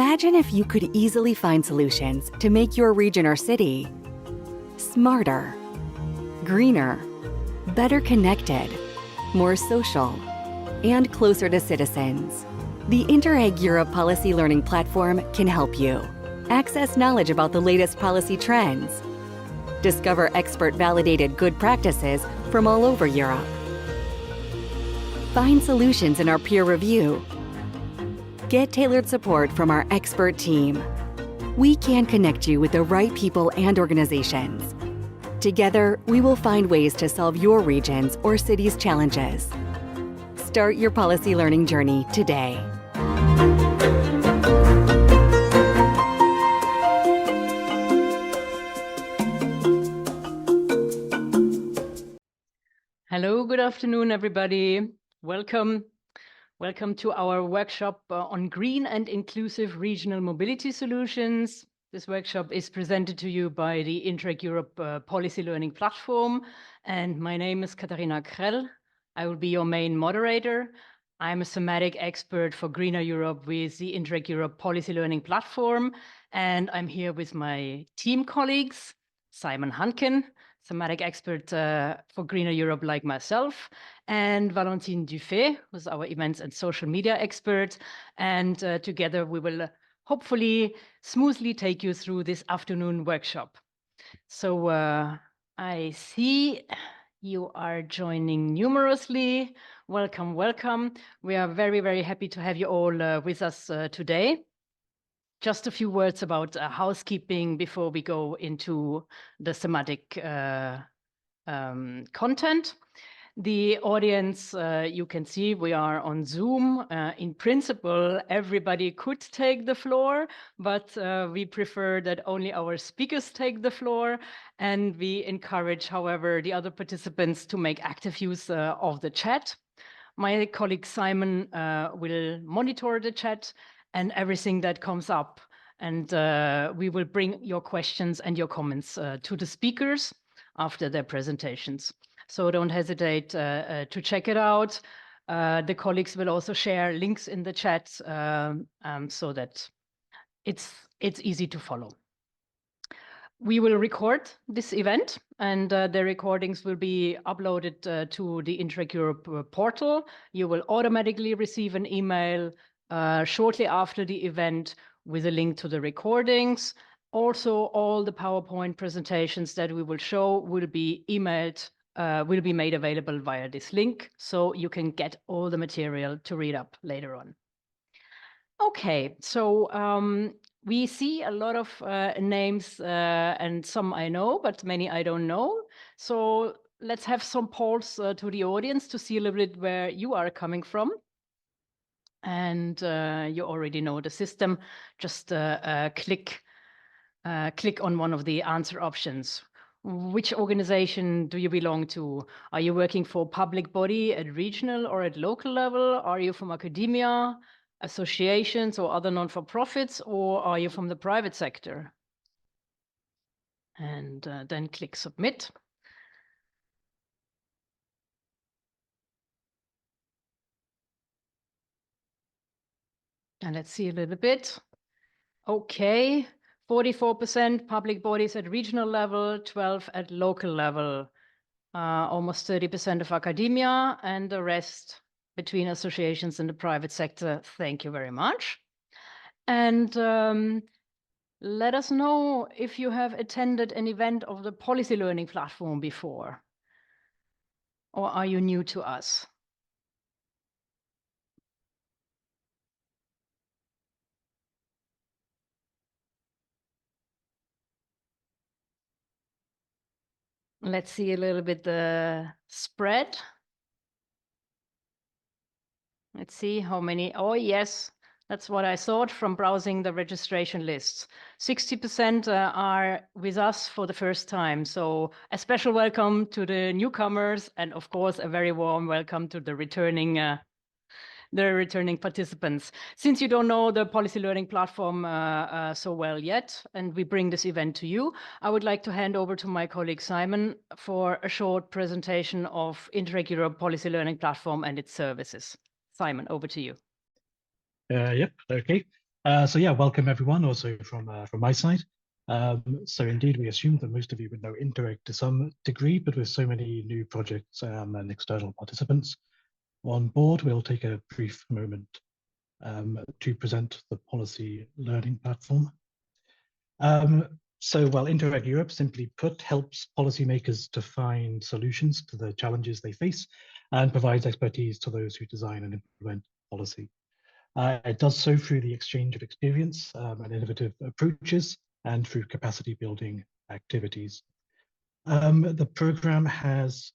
Imagine if you could easily find solutions to make your region or city smarter, greener, better connected, more social, and closer to citizens. The Interreg Europe Policy Learning Platform can help you access knowledge about the latest policy trends, discover expert-validated good practices from all over Europe, find solutions in our peer review, get tailored support from our expert team. We can connect you with the right people and organizations. Together, we will find ways to solve your region's or city's challenges. Start your policy learning journey today. Hello, good afternoon, everybody. Welcome to our workshop on green and inclusive regional mobility solutions. This workshop is presented to you by the Interreg Europe Policy Learning Platform, and my name is Katharina Krell. I will be your main moderator. I'm a thematic expert for Greener Europe with the Interreg Europe Policy Learning Platform, and I'm here with my team colleagues, Simon Hunkin, thematic expert for Greener Europe like myself, and Valentine Dufay, who's our events and social media expert. And together we will hopefully smoothly take you through this afternoon workshop. So I see you are joining numerously. Welcome, welcome. We are very, very happy to have you all with us today. Just a few words about housekeeping before we go into the thematic content. The audience, you can see we are on Zoom. In principle, everybody could take the floor, but we prefer that only our speakers take the floor. And we encourage, however, the other participants to make active use of the chat. My colleague Simon will monitor the chat and everything that comes up. And we will bring your questions and your comments to the speakers after their presentations. So don't hesitate to check it out. The colleagues will also share links in the chat so that it's easy to follow. We will record this event, and the recordings will be uploaded to the Interreg Europe portal. You will automatically receive an email shortly after the event with a link to the recordings. Also, all the PowerPoint presentations that we will show will be emailed, will be made available via this link, so you can get all the material to read up later on. Okay, so we see a lot of names, and some I know, but many I don't know. So let's have some polls to the audience to see a little bit where you are coming from. And you already know the system. Just click on one of the answer options. Which organization do you belong to? Are you working for a public body at regional or at local level? Are you from academia, associations, or other non-for-profits, or are you from the private sector? And then click submit. And let's see a little bit. Okay, 44% public bodies at regional level, 12% at local level, almost 30% of academia, and the rest between associations and the private sector. Thank you very much. And let us know if you have attended an event of the Policy Learning Platform before, or are you new to us? Let's see a little bit the spread. Let's see how many. Oh, yes, that's what I thought from browsing the registration lists. 60% are with us for the first time. So a special welcome to the newcomers, and of course, a very warm welcome to the returning participants. Since you don't know the Policy Learning Platform so well yet, and we bring this event to you, I would like to hand over to my colleague Simon for a short presentation of Interreg Europe Policy Learning Platform and its services. Simon, over to you. Yep, okay. So yeah, welcome everyone, also from my side. So indeed, we assume that most of you would know Interreg to some degree, but with so many new projects and external participants on board, we'll take a brief moment to present the policy learning platform. So Interreg Europe, simply put, helps policymakers to find solutions to the challenges they face and provides expertise to those who design and implement policy. It does so through the exchange of experience and innovative approaches and through capacity building activities. The program has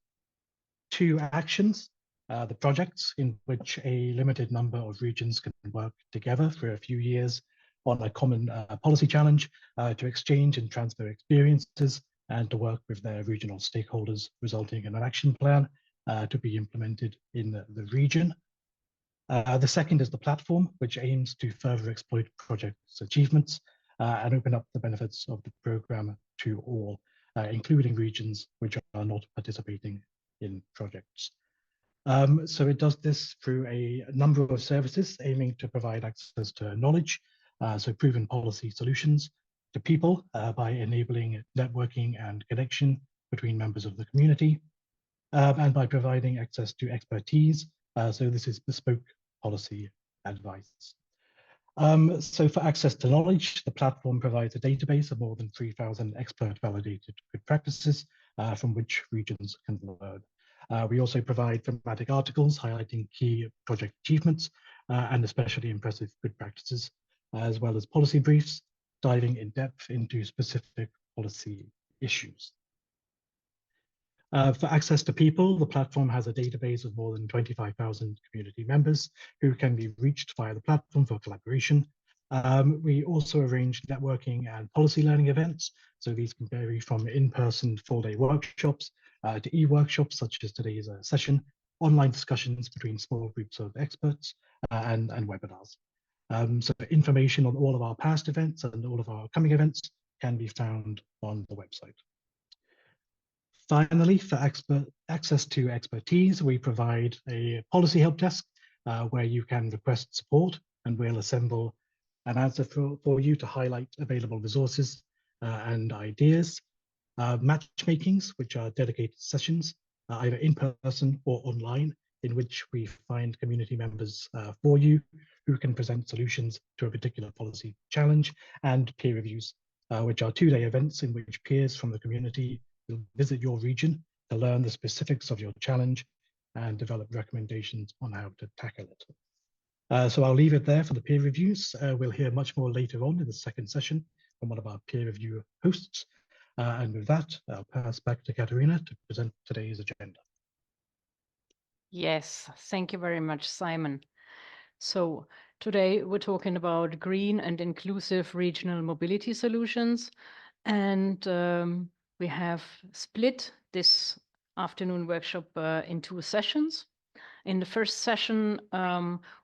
two actions, the projects in which a limited number of regions can work together for a few years on a common policy challenge to exchange and transfer experiences and to work with their regional stakeholders, resulting in an action plan to be implemented in the region. The second is the platform, which aims to further exploit projects' achievements and open up the benefits of the program to all, including regions which are not participating in projects. So it does this through a number of services aiming to provide access to knowledge, so proven policy solutions to people by enabling networking and connection between members of the community, and by providing access to expertise. So this is bespoke policy advice. So for access to knowledge, the platform provides a database of more than 3,000 expert validated good practices from which regions can learn. We also provide thematic articles highlighting key project achievements and especially impressive good practices, as well as policy briefs diving in depth into specific policy issues. For access to people, the platform has a database of more than 25,000 community members who can be reached via the platform for collaboration. We also arrange networking and policy learning events. So these can vary from in-person full-day workshops to e-workshops such as today's session, online discussions between small groups of experts and webinars. So information on all of our past events and all of our coming events can be found on the website. Finally, for access to expertise, we provide a policy help desk where you can request support and we'll assemble an answer for you to highlight available resources and ideas. Matchmakings, which are dedicated sessions, either in person or online, in which we find community members for you who can present solutions to a particular policy challenge, and peer reviews, which are two-day events in which peers from the community will visit your region to learn the specifics of your challenge and develop recommendations on how to tackle it. So I'll leave it there for the peer reviews. We'll hear much more later on in the second session from one of our peer review hosts. And with that, I'll pass back to Katharina to present today's agenda. Yes, thank you very much, Simon. So today we're talking about green and inclusive regional mobility solutions. And we have split this afternoon workshop in two sessions. In the first session,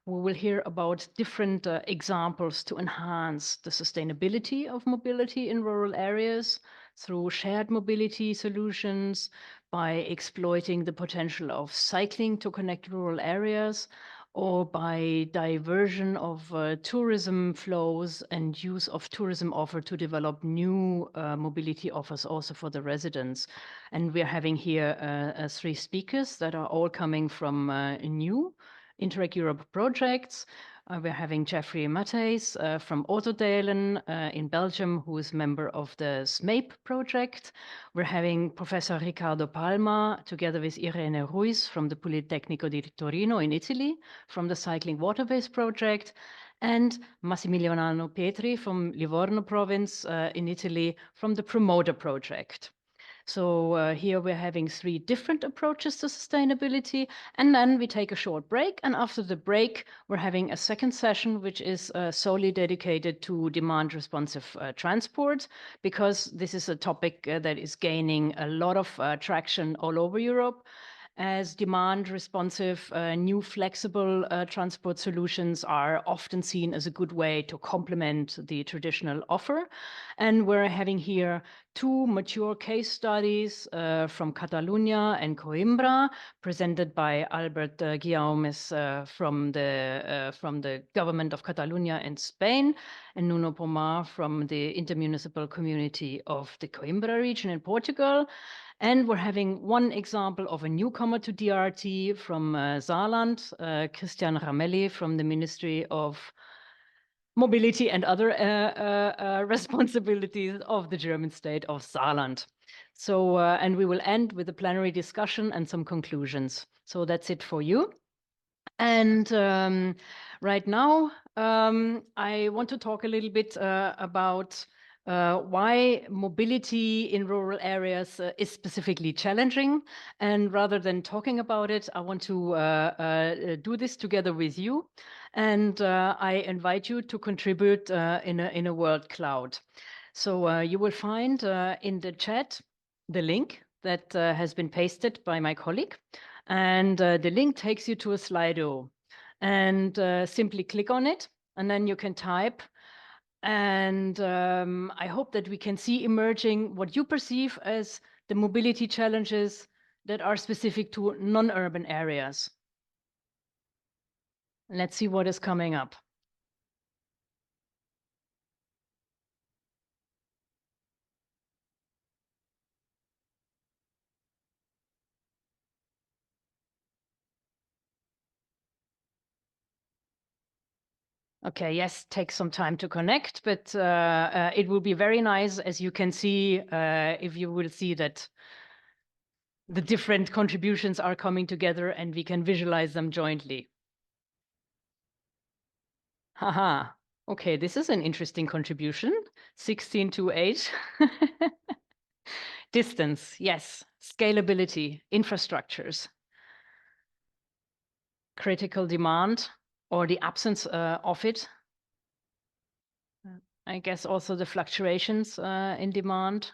we will hear about different examples to enhance the sustainability of mobility in rural areas through shared mobility solutions, by exploiting the potential of cycling to connect rural areas, or by diversion of tourism flows and use of tourism offer to develop new mobility offers also for the residents. And we're having here three speakers that are all coming from new Interreg Europe projects. We're having Jeffrey Matthijs from Otterdalen in Belgium, who is member of the SMAPE project. We're having Professor Riccardo Palma together with Irene Ruiz from the Politecnico di Torino in Italy, from the Cycling Waterways project, and Massimiliano Petri from Livorno Province in Italy from the Promoter project. So here we're having three different approaches to sustainability, and then we take a short break. And after the break, we're having a second session, which is solely dedicated to demand responsive transport, because this is a topic that is gaining a lot of traction all over Europe. as demand responsive, new flexible transport solutions are often seen as a good way to complement the traditional offer. And we're having here two mature case studies from Catalunya and Coimbra, presented by Albert Guillaumes from the government of Catalunya in Spain, and Nuno Pomar from the Intermunicipal Community of the Coimbra region in Portugal. And we're having one example of a newcomer to DRT from Saarland, Christian Ramelli from the Ministry of Mobility and other responsibilities of the German state of Saarland. So, and we will end with a plenary discussion and some conclusions. So that's it for you. And right now, I want to talk a little bit about why mobility in rural areas is specifically challenging. And rather than talking about it, I want to do this together with you. And I invite you to contribute in a word cloud. So you will find in the chat the link that has been pasted by my colleague. And the link takes you to a Slido. And simply click on it, and then you can type. And I hope that we can see emerging what you perceive as the mobility challenges that are specific to non-urban areas. Let's see what is coming up. Okay, yes, take some time to connect, but it will be very nice, as you can see, if you will see that the different contributions are coming together and we can visualize them jointly. Haha. Okay, this is an interesting contribution. 16 to 8. Distance, yes. Scalability, infrastructures. Critical demand, or the absence of it. I guess also the fluctuations in demand.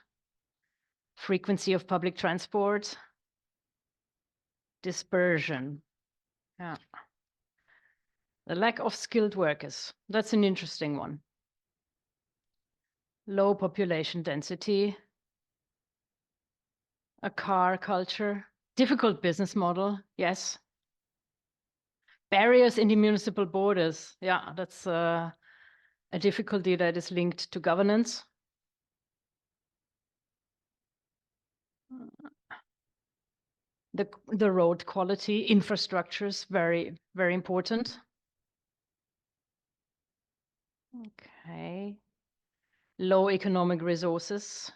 Frequency of public transport. Dispersion. Yeah. The lack of skilled workers. That's an interesting one. Low population density. A car culture. Difficult business model. Yes. Barriers in the municipal borders. Yeah, that's a difficulty that is linked to governance. The road quality, infrastructures, very, very important. Okay. Low economic resources.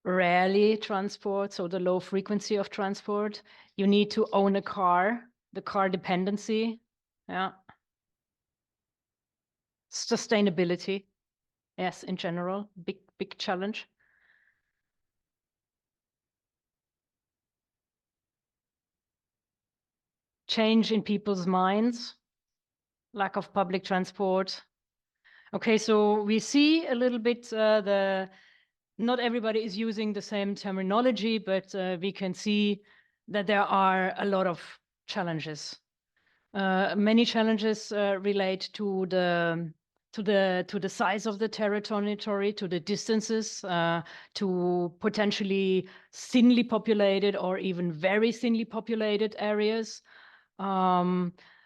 Rarely transport, so the low frequency of transport. You need to own a car, the car dependency. Yeah. Sustainability. Yes, in general, big challenge. Change in people's minds, lack of public transport. Okay, so we see a little bit not everybody is using the same terminology, but we can see that there are a lot of challenges. Many challenges relate to the size of the territory, to the distances, to potentially thinly populated or even very thinly populated areas,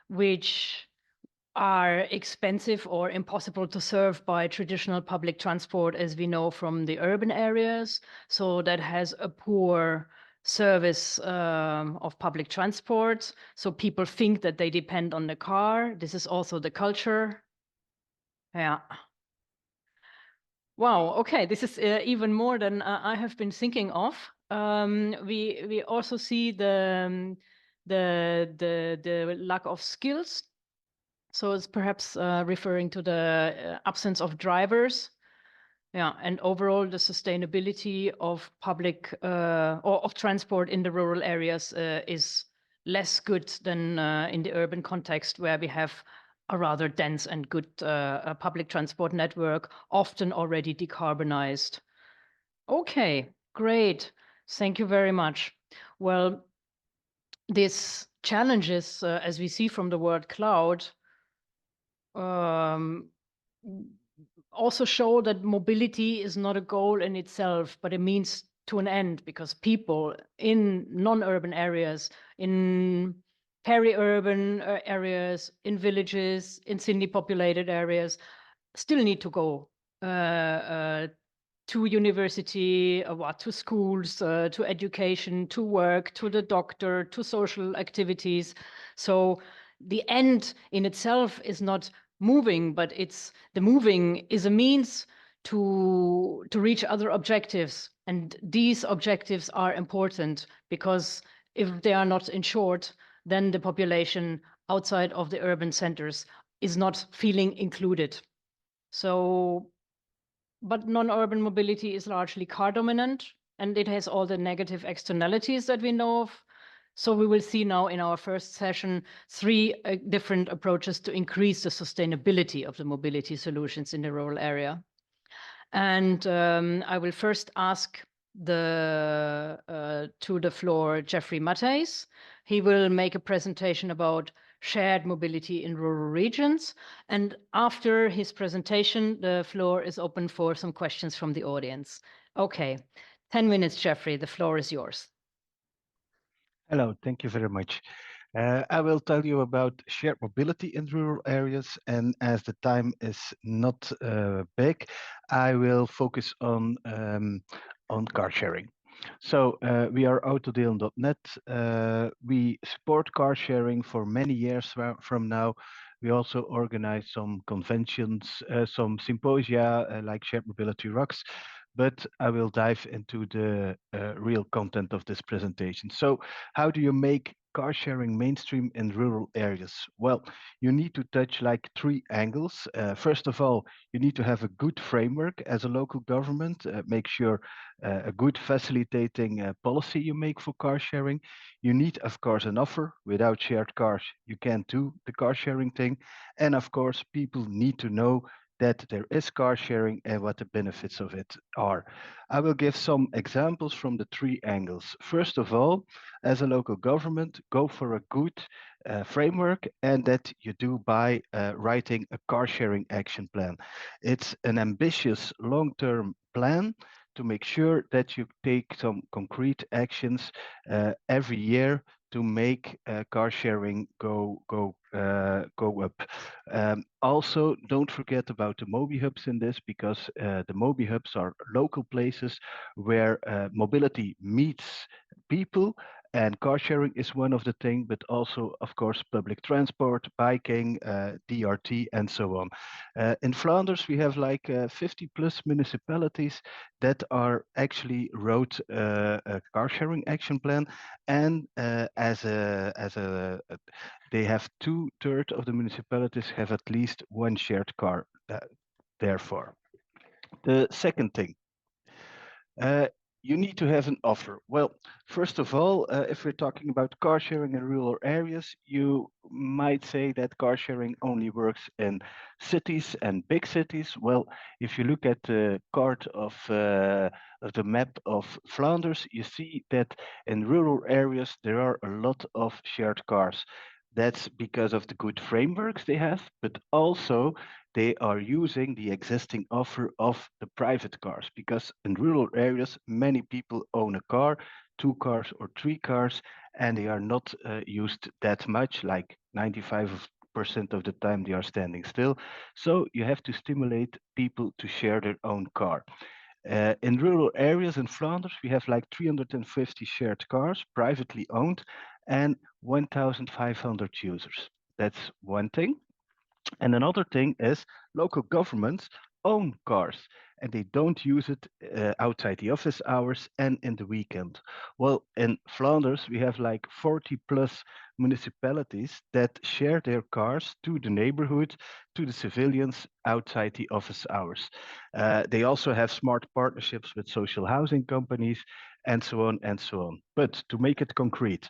which are expensive or impossible to serve by traditional public transport, as we know from the urban areas. So that has a poor service of public transport. So people think that they depend on the car. This is also the culture. Yeah. Wow. Okay. This is even more than I have been thinking of. We also see the lack of skills. So it's perhaps referring to the absence of drivers. Yeah, and overall the sustainability of public or of transport in the rural areas is less good than in the urban context, where we have a rather dense and good public transport network, often already decarbonized. Okay, Great. Thank you very much. Well, these challenges, as we see from the word cloud, also show that mobility is not a goal in itself, but a means to an end, because people in non-urban areas, in peri-urban areas, in villages, in thinly populated areas, still need to go to university, to schools, to education, to work, to the doctor, to social activities. So the end in itself is not moving, but the moving is a means to reach other objectives. And these objectives are important, because if they are not ensured, then the population outside of the urban centers is not feeling included. So, but non-urban mobility is largely car dominant, and it has all the negative externalities that we know of. So we will see now in our first session 3 different approaches to increase the sustainability of the mobility solutions in the rural area. And I will first ask to the floor Jeffrey Matthijs. He will make a presentation about shared mobility in rural regions. And after his presentation, the floor is open for some questions from the audience. Okay, 10 minutes, Jeffrey, the floor is yours. Hello, thank you very much. I will tell you about shared mobility in rural areas, and as the time is not big, I will focus on car sharing. So we are autodeel.net. We support car sharing for many years from now. We also organize some conventions, some symposia like Shared Mobility Rocks, but I will dive into the real content of this presentation. So how do you make car sharing mainstream in rural areas? Well, you need to touch like 3 angles. First of all, you need to have a good framework as a local government. Make sure a good facilitating policy you make for car sharing. You need, of course, an offer. Without shared cars, you can't do the car sharing thing. And of course, people need to know that there is car sharing and what the benefits of it are. I will give some examples from the 3 angles. First of all, as a local government, go for a good framework, and that you do by writing a car sharing action plan. It's an ambitious long-term plan to make sure that you take some concrete actions every year to make car sharing go up. Also, don't forget about the Mobi hubs in this, because the Mobi hubs are local places where mobility meets people, and car sharing is one of the things, but also, of course, public transport, biking, DRT, and so on. In Flanders, we have like 50 plus municipalities that are actually wrote a car sharing action plan, and they have 2/3 of the municipalities have at least one shared car. Therefore, the second thing, you need to have an offer. Well, first of all, if we're talking about car sharing in rural areas, you might say that car sharing only works in cities and big cities. Well, if you look at the chart of the map of Flanders, you see that in rural areas there are a lot of shared cars. That's because of the good frameworks they have, but also they are using the existing offer of the private cars, because in rural areas, many people own a car, 2 cars or 3 cars, and they are not used that much, like 95% of the time they are standing still. So you have to stimulate people to share their own car. In rural areas in Flanders, we have like 350 shared cars, privately owned, and 1,500 users. That's one thing. And another thing is local governments own cars, and they don't use it outside the office hours and in the weekend. Well, in Flanders, we have like 40 plus municipalities that share their cars to the neighborhood, to the civilians outside the office hours. They also have smart partnerships with social housing companies, and so on and so on. But to make it concrete,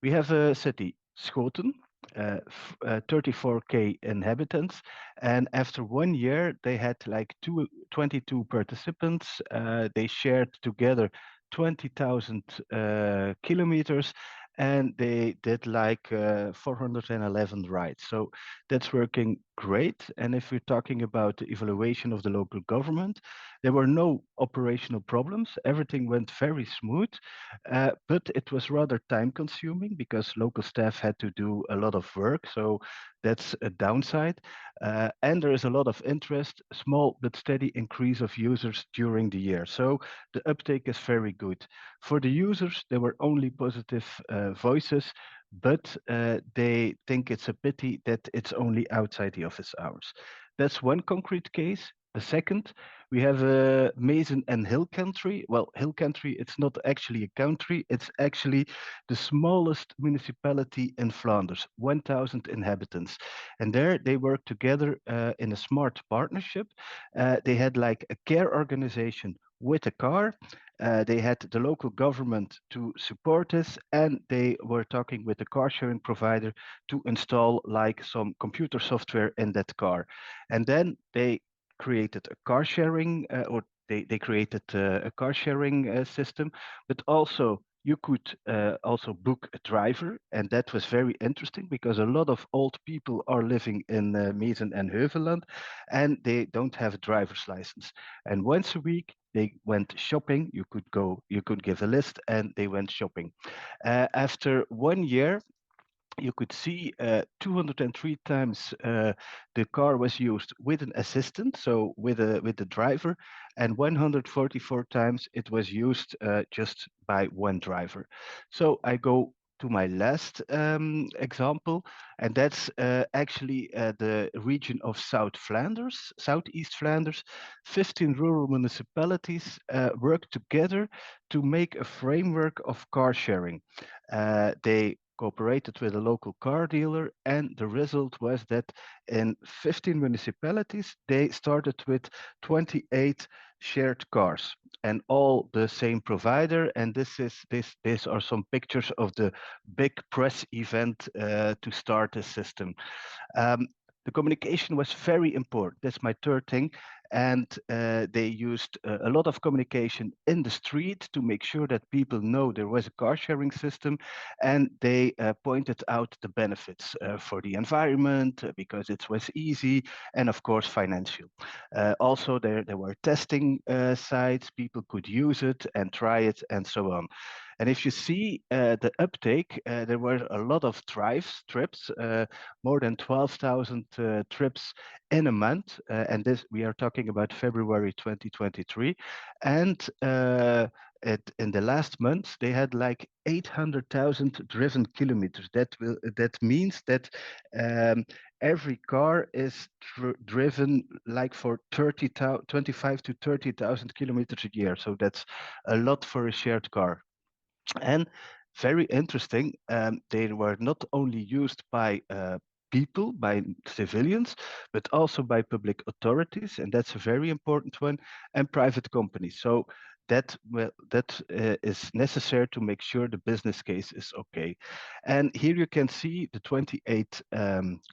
we have a city, Schoten. 34K inhabitants, and after 1 year they had like 22 participants. They shared together 20,000 kilometers, and they did like 411 rides. So that's working great. And if we're talking about the evaluation of the local government, there were no operational problems. Everything went very smooth, but it was rather time consuming because local staff had to do a lot of work. So that's a downside. And there is a lot of interest, small but steady increase of users during the year. So the uptake is very good. For the users, there were only positive voices, but they think it's a pity that it's only outside the office hours. That's one concrete case. The second, we have a Mason and Hill Country. Well, Hill Country, it's not actually a country, it's actually the smallest municipality in Flanders, 1,000 inhabitants. And there they work together in a smart partnership. They had like a care organization with a car. They had the local government to support this, and they were talking with the car sharing provider to install like some computer software in that car. And then they created a car sharing, or they created a car sharing system, but also you could also book a driver, and that was very interesting because a lot of old people are living in Mezen and Heuvelland, and they don't have a driver's license. And once a week they went shopping. You could give a list, and they went shopping. After 1 year, you could see 203 times the car was used with an assistant, so with the driver, and 144 times it was used just by one driver. So I go to my last example, and that's actually the region of Southeast Flanders. 15 rural municipalities work together to make a framework of car sharing. They cooperated with a local car dealer, and the result was that in 15 municipalities they started with 28 shared cars, and all the same provider. And these are some pictures of the big press event to start this system. The communication was very important. That's my third thing. And they used a lot of communication in the street to make sure that people know there was a car sharing system. And they pointed out the benefits for the environment because it was easy, and of course financial. Also, there were testing sites. People could use it and try it and so on. And if you see the uptake, there were a lot of trips, more than 12,000 trips in a month. And this, we are talking about February 2023. And in the last month, they had like 800,000 driven kilometers. That means that every car is driven like for 25 to 30,000 kilometers a year. So that's a lot for a shared car. And very interesting, they were not only used by people, by civilians, but also by public authorities, and that's a very important one, and private companies. So that is necessary to make sure the business case is okay. And here you can see the 28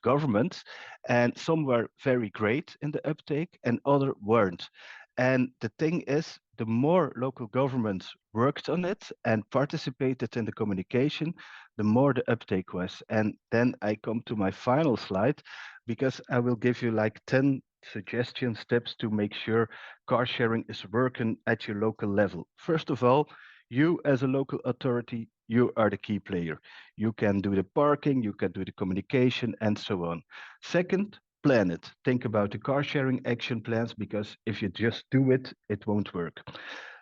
governments, and some were very great in the uptake and other weren't. And the thing is, the more local governments worked on it and participated in the communication, the more the uptake was. And then I come to my final slide, because I will give you like 10 suggestion steps to make sure car sharing is working at your local level. First of all, you as a local authority, you are the key player. You can do the parking, you can do the communication, and so on. Second, plan it. Think about the car sharing action plans, because if you just do it, it won't work.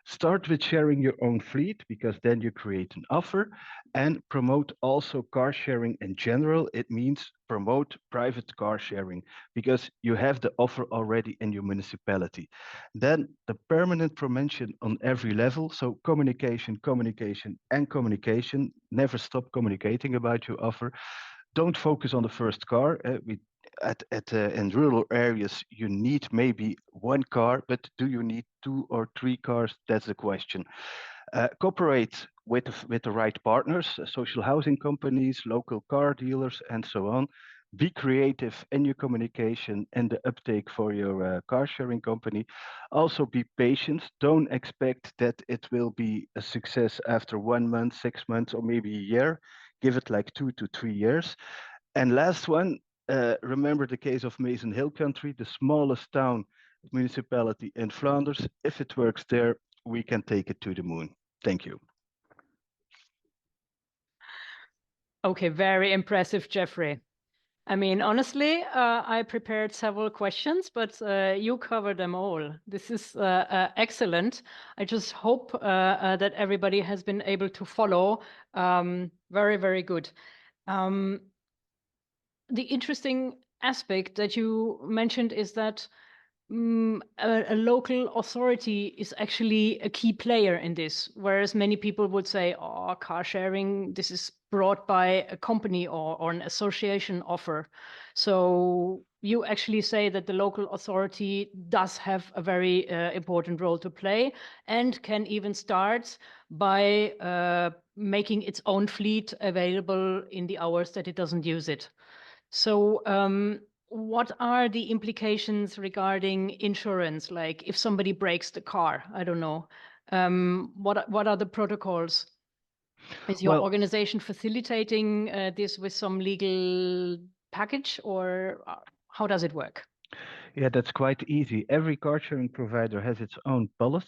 Start with sharing your own fleet, because then you create an offer, and promote also car sharing in general. It means promote private car sharing, because you have the offer already in your municipality. Then the permanent promotion on every level. So communication, communication, and communication. Never stop communicating about your offer. Don't focus on the first car. In rural areas, you need maybe one car, but do you need 2 or 3 cars? That's the question. Cooperate with the right partners, social housing companies, local car dealers, and so on. Be creative in your communication and the uptake for your car sharing company. Also be patient. Don't expect that it will be a success after 1 month, 6 months, or maybe a year. Give it like 2 to 3 years. And last one, remember the case of Mason Hill Country, the smallest town municipality in Flanders. If it works there, we can take it to the moon. Thank you. Okay, very impressive, Jeffrey. I mean, honestly, I prepared several questions, but you covered them all. This is excellent. I just hope that everybody has been able to follow. Very, very good. The interesting aspect that you mentioned is that a local authority is actually a key player in this, whereas many people would say, oh, car sharing, this is brought by a company or an association offer. So you actually say that the local authority does have a very important role to play and can even start by making its own fleet available in the hours that it doesn't use it. So what are the implications regarding insurance? Like if somebody breaks the car, I don't know. What are the protocols? Is your organization facilitating this with some legal package, or how does it work? Yeah, that's quite easy. Every car sharing provider has its own policy.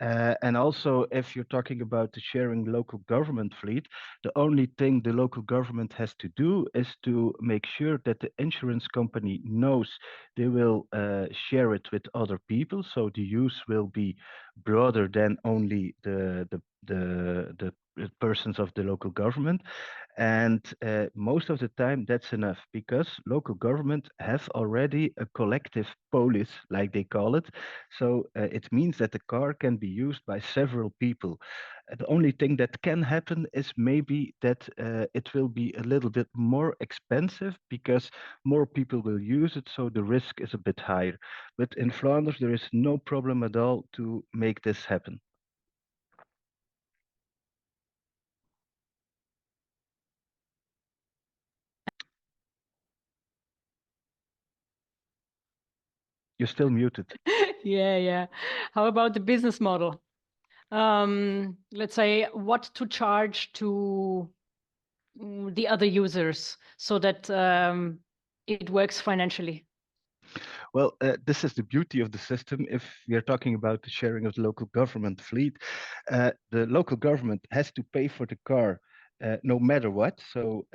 And also, if you're talking about the sharing local government fleet, the only thing the local government has to do is to make sure that the insurance company knows they will share it with other people. So the use will be broader than only the persons of the local government. And most of the time, that's enough because local government have already a collective police, like they call it. So it means that the car can be used by several people. The only thing that can happen is maybe that it will be a little bit more expensive because more people will use it, so the risk is a bit higher. But in Flanders, there is no problem at all to make this happen. You're still muted. Yeah. How about the business model? Let's say what to charge to the other users so that it works financially. Well, this is the beauty of the system. If we are talking about the sharing of the local government fleet, the local government has to pay for the car no matter what. So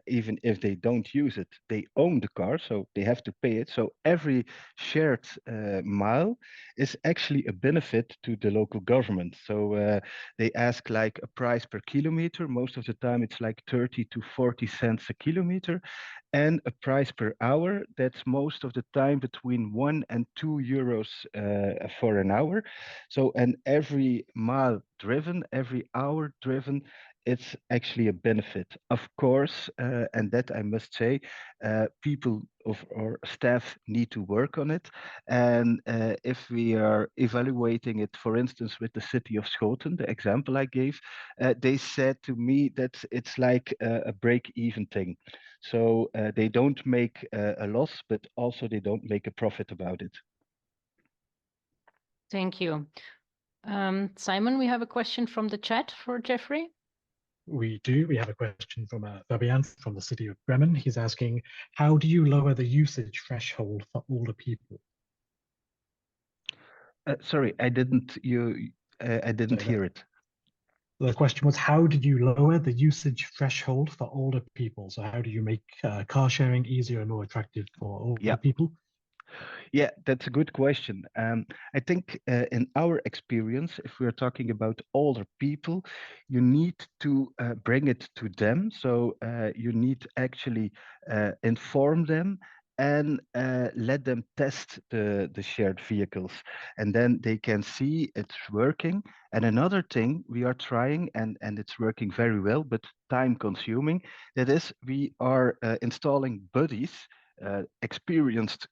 even if they don't use it, they own the car, so they have to pay it. So every shared mile is actually a benefit to the local government. So they ask like a price per kilometer. Most of the time, it's like 30 to 40 cents a kilometer. And a price per hour that's most of the time between 1 and 2 euros for an hour. So, and every mile driven, every hour driven, it's actually a benefit. Of course, and that I must say, people of our staff need to work on it. And if we are evaluating it, for instance, with the city of Schoten, the example I gave, they said to me that it's like a break-even thing. So they don't make a loss, but also they don't make a profit about it. Thank you. Simon, we have a question from the chat for Jeffrey. We do. We have a question from Fabian from the city of Bremen. He's asking, how do you lower the usage threshold for older people? Sorry, I didn't hear it. The question was, how did you lower the usage threshold for older people? So how do you make car sharing easier and more attractive for older people? Yeah, that's a good question. I think in our experience, if we're talking about older people, you need to bring it to them. So you need to actually inform them and let them test the shared vehicles. And then they can see it's working. And another thing we are trying, and it's working very well, but time consuming, that is we are installing buddies experienced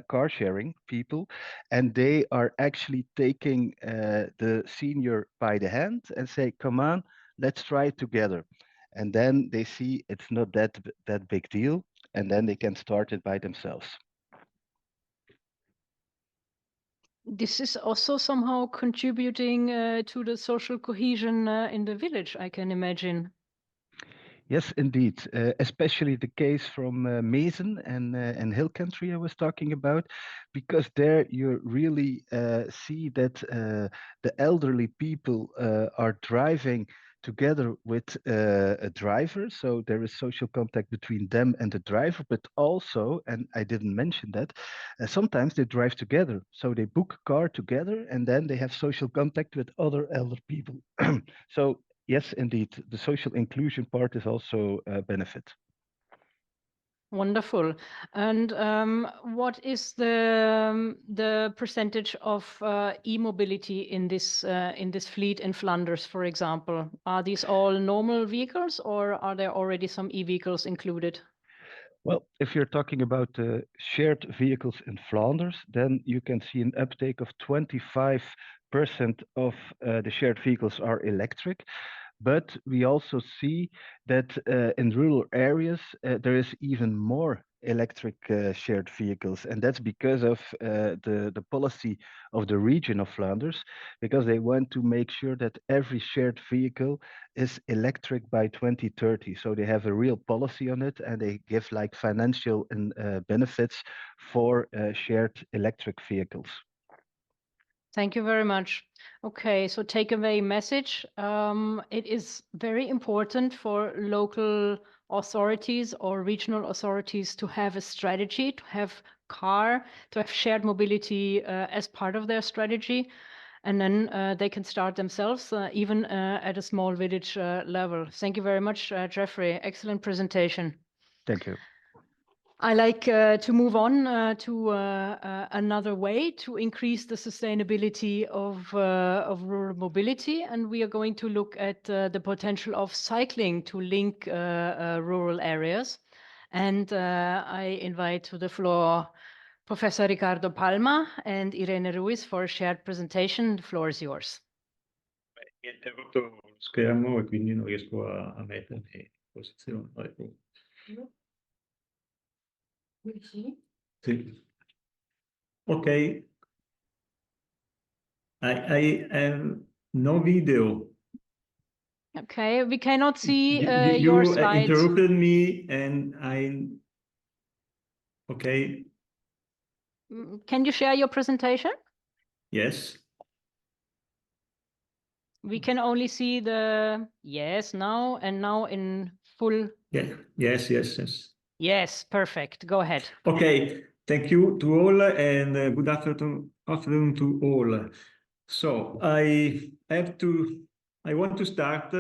car sharing people, and they are actually taking the senior by the hand and say, come on, let's try it together. And then they see it's not that big deal, and then they can start it by themselves. This is also somehow contributing to the social cohesion in the village, I can imagine. Yes, indeed, especially the case from Mezen and Hill Country I was talking about, because there you really see that the elderly people are driving together with a driver, so there is social contact between them and the driver, but also, and I didn't mention that, sometimes they drive together, so they book a car together and then they have social contact with other elder people. So yes, indeed, the social inclusion part is also a benefit. Wonderful. And what is the percentage of e-mobility in this fleet in Flanders, for example? Are these all normal vehicles, or are there already some e-vehicles included? Well, if you're talking about shared vehicles in Flanders, then you can see an uptake of 25% of the shared vehicles are electric. But we also see that in rural areas, there is even more electric shared vehicles. And that's because of the policy of the region of Flanders, because they want to make sure that every shared vehicle is electric by 2030. So they have a real policy on it, and they give like financial benefits for shared electric vehicles. Thank you very much. Okay, so takeaway message. It is very important for local authorities or regional authorities to have a strategy, to have shared mobility as part of their strategy. And then they can start themselves, even at a small village level. Thank you very much, Jeffrey. Excellent presentation. Thank you. I like to move on to another way to increase the sustainability of rural mobility, and we are going to look at the potential of cycling to link rural areas. And I invite to the floor Professor Riccardo Palma and Irene Ruiz for a shared presentation. The floor is yours. Mi ha interrotto lo schermo e quindi non riesco a mettermi in posizione. Sì. Okay. I have no video. Okay, we cannot see you your slides. interrupted me and okay. Can you share your presentation? Yes. We can only see the yes now and now in full. Yeah. Yes. Yes, perfect. Go ahead. Okay. Thank you to all and good afternoon to all. So I want to start.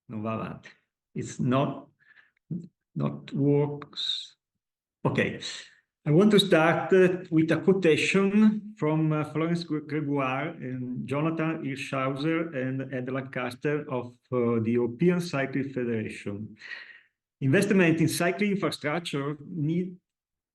No, va avanti. It's not works. Okay. I want to start with a quotation from Florence Gregoire and Jonathan Hirschhauser and Ed Lancaster of the European Cycling Federation. Investment in cycling infrastructure need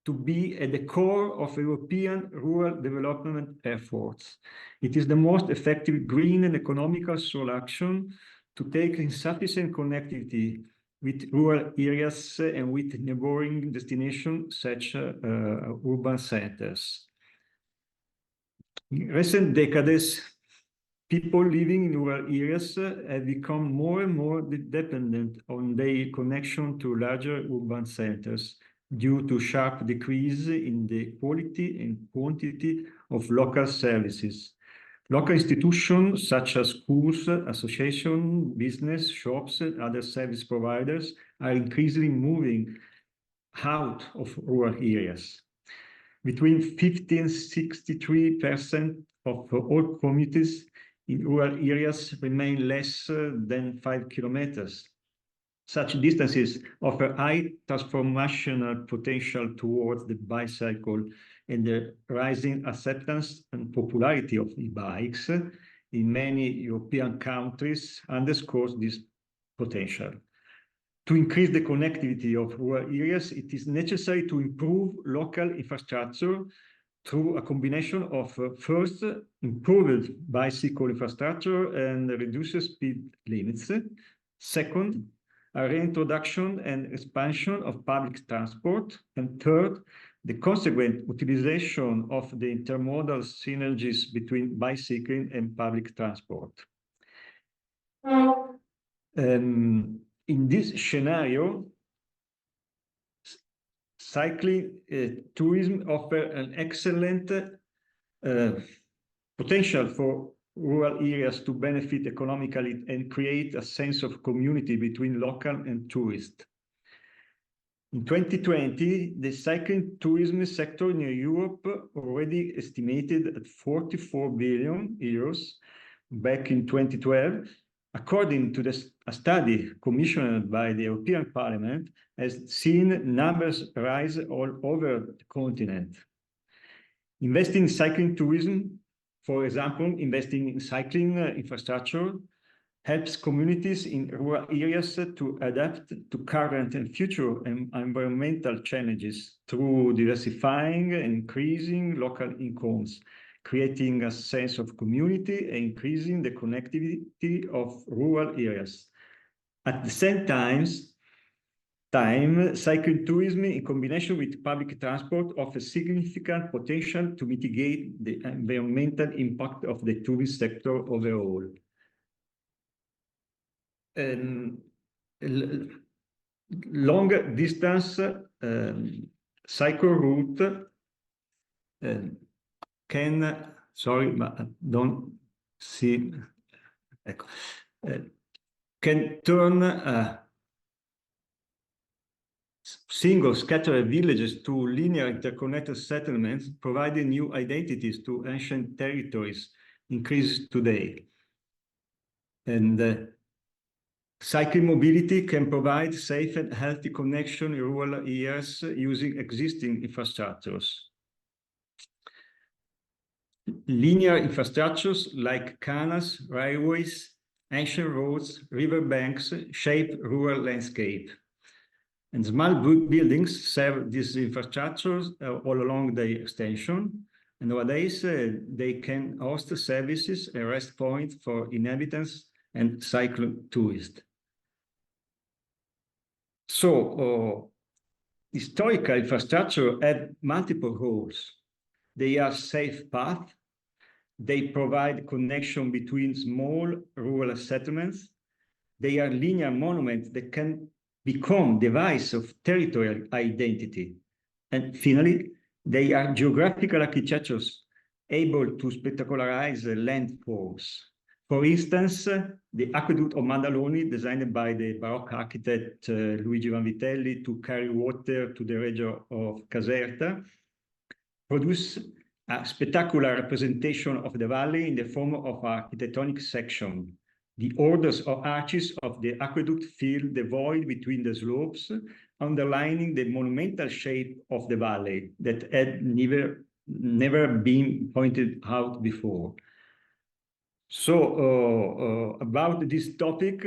to be at the core of European rural development efforts. It is the most effective green and economical solution to take insufficient connectivity with rural areas and with neighboring destinations such as urban centers. In recent decades, people living in rural areas have become more and more dependent on their connection to larger urban centers due to sharp decrease in the quality and quantity of local services. Local institutions such as schools, associations, business, shops, and other service providers are increasingly moving out of rural areas. Between 50 and 63% of all communities in rural areas remain less than 5 kilometers. Such distances offer high transformational potential towards the bicycle, and the rising acceptance and popularity of e-bikes in many European countries underscores this potential. To increase the connectivity of rural areas, it is necessary to improve local infrastructure through a combination of first, improved bicycle infrastructure and reduced speed limits. Second, a reintroduction and expansion of public transport. And third, the consequent utilization of the intermodal synergies between bicycling and public transport. In this scenario, cycling tourism offers an excellent potential for rural areas to benefit economically and create a sense of community between local and tourists. In 2020, the cycling tourism sector in Europe already estimated at 44 billion euros back in 2012. According to a study commissioned by the European Parliament, has seen numbers rise all over the continent. Investing in cycling tourism, for example, investing in cycling infrastructure, helps communities in rural areas to adapt to current and future environmental challenges through diversifying and increasing local incomes, creating a sense of community and increasing the connectivity of rural areas. At the same time, cycling tourism in combination with public transport offers significant potential to mitigate the environmental impact of the tourist sector overall. Long distance cycle route can, sorry, but don't see, can turn single scattered villages to linear interconnected settlements, providing new identities to ancient territories increased today. And cycling mobility can provide safe and healthy connection in rural areas using existing infrastructures. Linear infrastructures like canals, railways, ancient roads, river banks shape rural landscape. And small buildings serve these infrastructures all along the extension. And nowadays, they can host services and rest points for inhabitants and cycling tourists. So, historical infrastructure have multiple roles. They are safe paths. They provide connection between small rural settlements. They are linear monuments that can become device of territorial identity. And finally, they are geographical architectures able to spectacularize landforms. For instance, the aqueduct of Maddaloni, designed by the Baroque architect Luigi Vanvitelli to carry water to the region of Caserta, produce a spectacular representation of the valley in the form of architectonic section. The orders or arches of the aqueduct fill the void between the slopes, underlining the monumental shape of the valley that had never been pointed out before. So about this topic,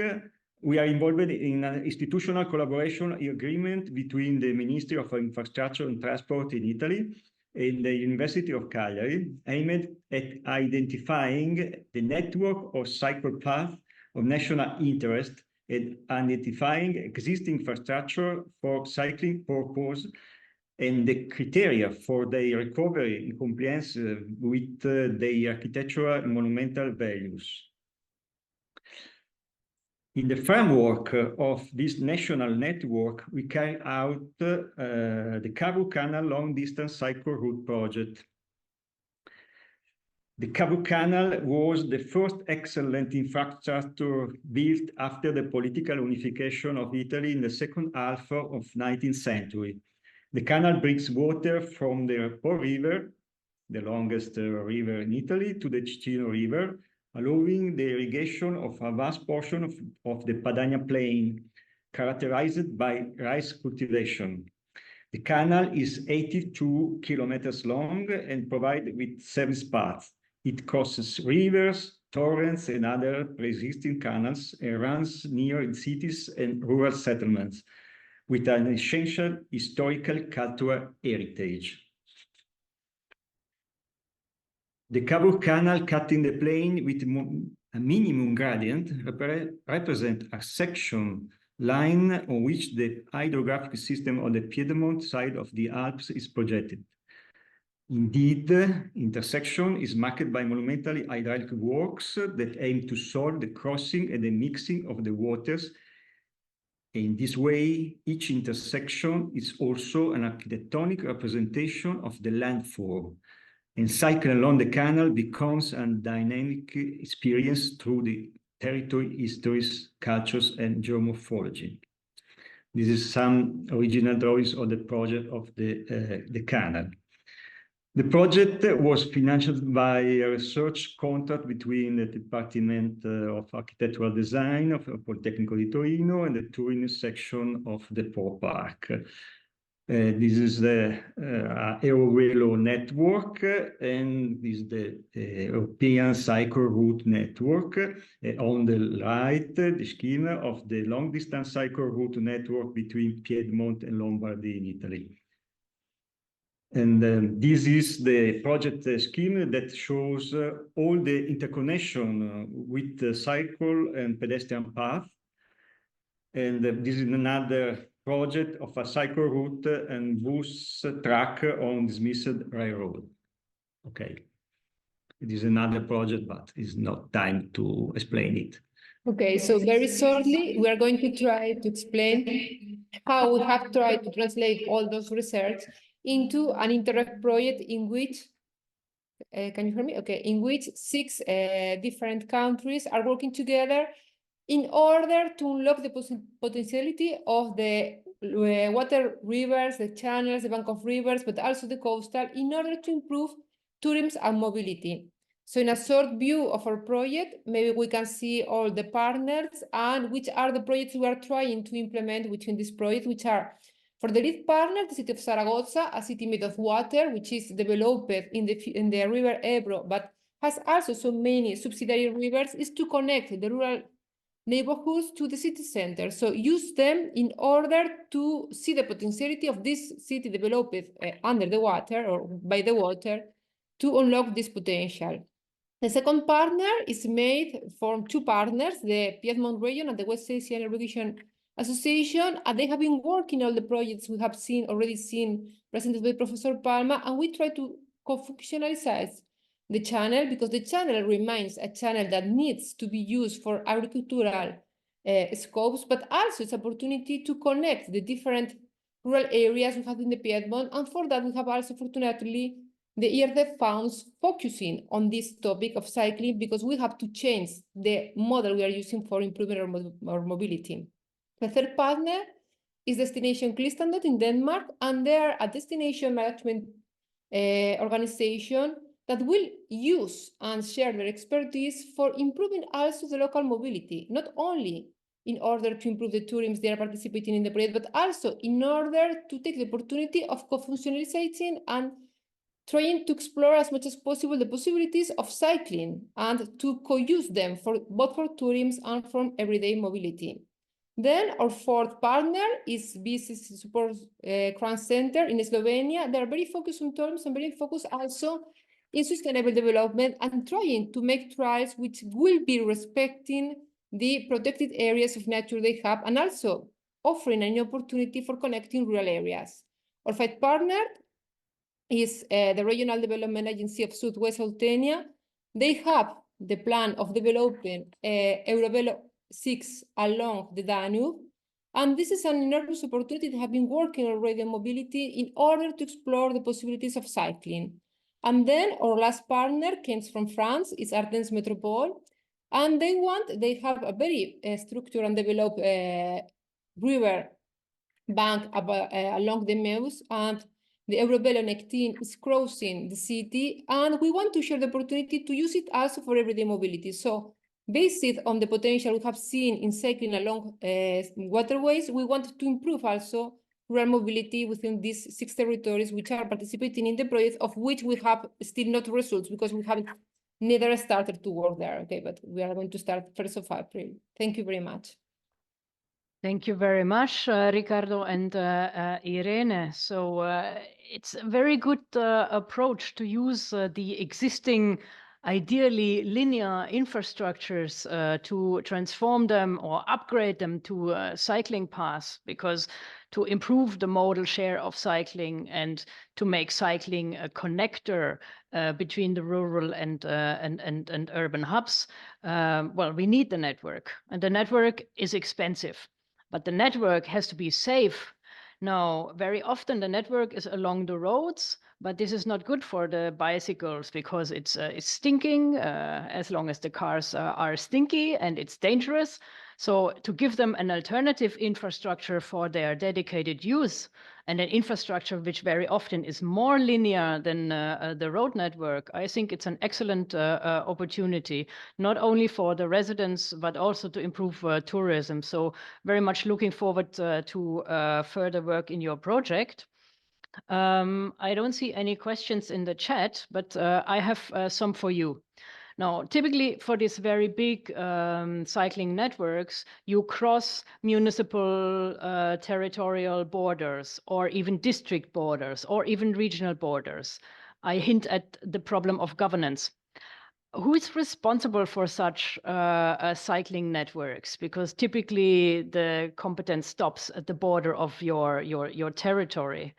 we are involved in an institutional collaboration agreement between the Ministry of Infrastructure and Transport in Italy and the University of Cagliari, aimed at identifying the network of cycle paths of national interest and identifying existing infrastructure for cycling purpose and the criteria for their recovery in compliance with the architectural and monumental values. In the framework of this national network, we carry out the Cabo Canal long-distance cycle route project. The Cabo Canal was the first excellent infrastructure built after the political unification of Italy in the second half of the 19th century. The canal brings water from the Po River, the longest river in Italy, to the Ticino River, allowing the irrigation of a vast portion of the Padania Plain, characterized by rice cultivation. The canal is 82 kilometers long and provided with 7 spans. It crosses rivers, torrents and other pre-existing canals and runs near cities and rural settlements with an essential historical cultural heritage. The covered canal cutting the plain with a minimum gradient represent a section line on which the hydrographic system on the Piedmont side of the Alps is projected. Indeed, intersection is marked by monumental hydraulic works that aim to solve the crossing and the mixing of the waters. In this way, each intersection is also an architectonic representation of the landform, and cycling along the canal becomes a dynamic experience through the territory, histories, cultures, and geomorphology. This is some original drawings of the project of the canal. The project was financed by a research contract between the Department of Architectural Design of Politecnico di Torino and the touring section of the Port Park. This is the Eurovelo network, and this is the European Cycle Route Network. On the right, the scheme of the long-distance cycle route network between Piedmont and Lombardy in Italy. And this is the project scheme that shows all the interconnection with the cycle and pedestrian path. And this is another project of a cycle route and bus track on dismissed railroad. Okay. It is another project, but it's not time to explain it. Okay, so very shortly, we are going to try to explain how we have tried to translate all those research into an Interreg project in which, can you hear me? Okay, in which 6 different countries are working together in order to unlock the potentiality of the water rivers, the channels, the bank of rivers, but also the coastal, in order to improve tourism and mobility. So in a short view of our project, maybe we can see all the partners and which are the projects we are trying to implement within this project, which are, for the lead partner, the city of Zaragoza, a city made of water, which is developed in the river Ebro, but has also so many subsidiary rivers, is to connect the rural neighborhoods to the city center. So use them in order to see the potentiality of this city developed under the water or by the water to unlock this potential. The second partner is made from 2 partners, the Piedmont region and the West Asian Irrigation Association, and they have been working on the projects we have already seen presented by Professor Palma, and we try to co-functionalize the channel, because the channel remains a channel that needs to be used for agricultural scopes, but also it's an opportunity to connect the different rural areas we have in the Piedmont, and for that we have also, fortunately, the IRDF funds focusing on this topic of cycling, because we have to change the model we are using for improving our mobility. The third partner is Destination Kristiansand in Denmark, and they are a destination management organization that will use and share their expertise for improving also the local mobility, not only in order to improve the tourism they are participating in the project, but also in order to take the opportunity of co-functionalizing and trying to explore as much as possible the possibilities of cycling and to co-use them for both for tourism and from everyday mobility. Then our fourth partner is BCC Support Crown Center in Slovenia. They are very focused on tourism and very focused also in sustainable development and trying to make trials which will be respecting the protected areas of nature they have, and also offering an opportunity for connecting rural areas. Our fifth partner is the Regional Development Agency of Southwest Oltenia. They have the plan of developing Eurovelo 6 along the Danube. And this is an enormous opportunity. They have been working already on mobility in order to explore the possibilities of cycling. And then our last partner comes from France, is Ardennes Métropole. And they have a very structured and developed river bank along the Meuse, and the Eurovelo 19 is crossing the city, and we want to share the opportunity to use it also for everyday mobility. So based on the potential we have seen in cycling along waterways, we want to improve also rural mobility within these 6 territories which are participating in the project, of which we have still not results because we haven't neither started to work there. Okay, but we are going to start 1st of April. Thank you very much. Thank you very much, Riccardo and Irene. So it's a very good approach to use the existing, ideally linear infrastructures to transform them or upgrade them to cycling paths, because to improve the modal share of cycling and to make cycling a connector between the rural and urban hubs, well, we need the network, and the network is expensive. But the network has to be safe. Now, very often the network is along the roads, but this is not good for the bicycles because it's stinking as long as the cars are stinky, and it's dangerous. So to give them an alternative infrastructure for their dedicated use, and an infrastructure which very often is more linear than the road network, I think it's an excellent opportunity, not only for the residents, but also to improve tourism. So very much looking forward to further work in your project. I don't see any questions in the chat, but I have some for you. Now, typically for these very big cycling networks, you cross municipal territorial borders, or even district borders, or even regional borders. I hint at the problem of governance. Who is responsible for such cycling networks? Because typically the competence stops at the border of your territory.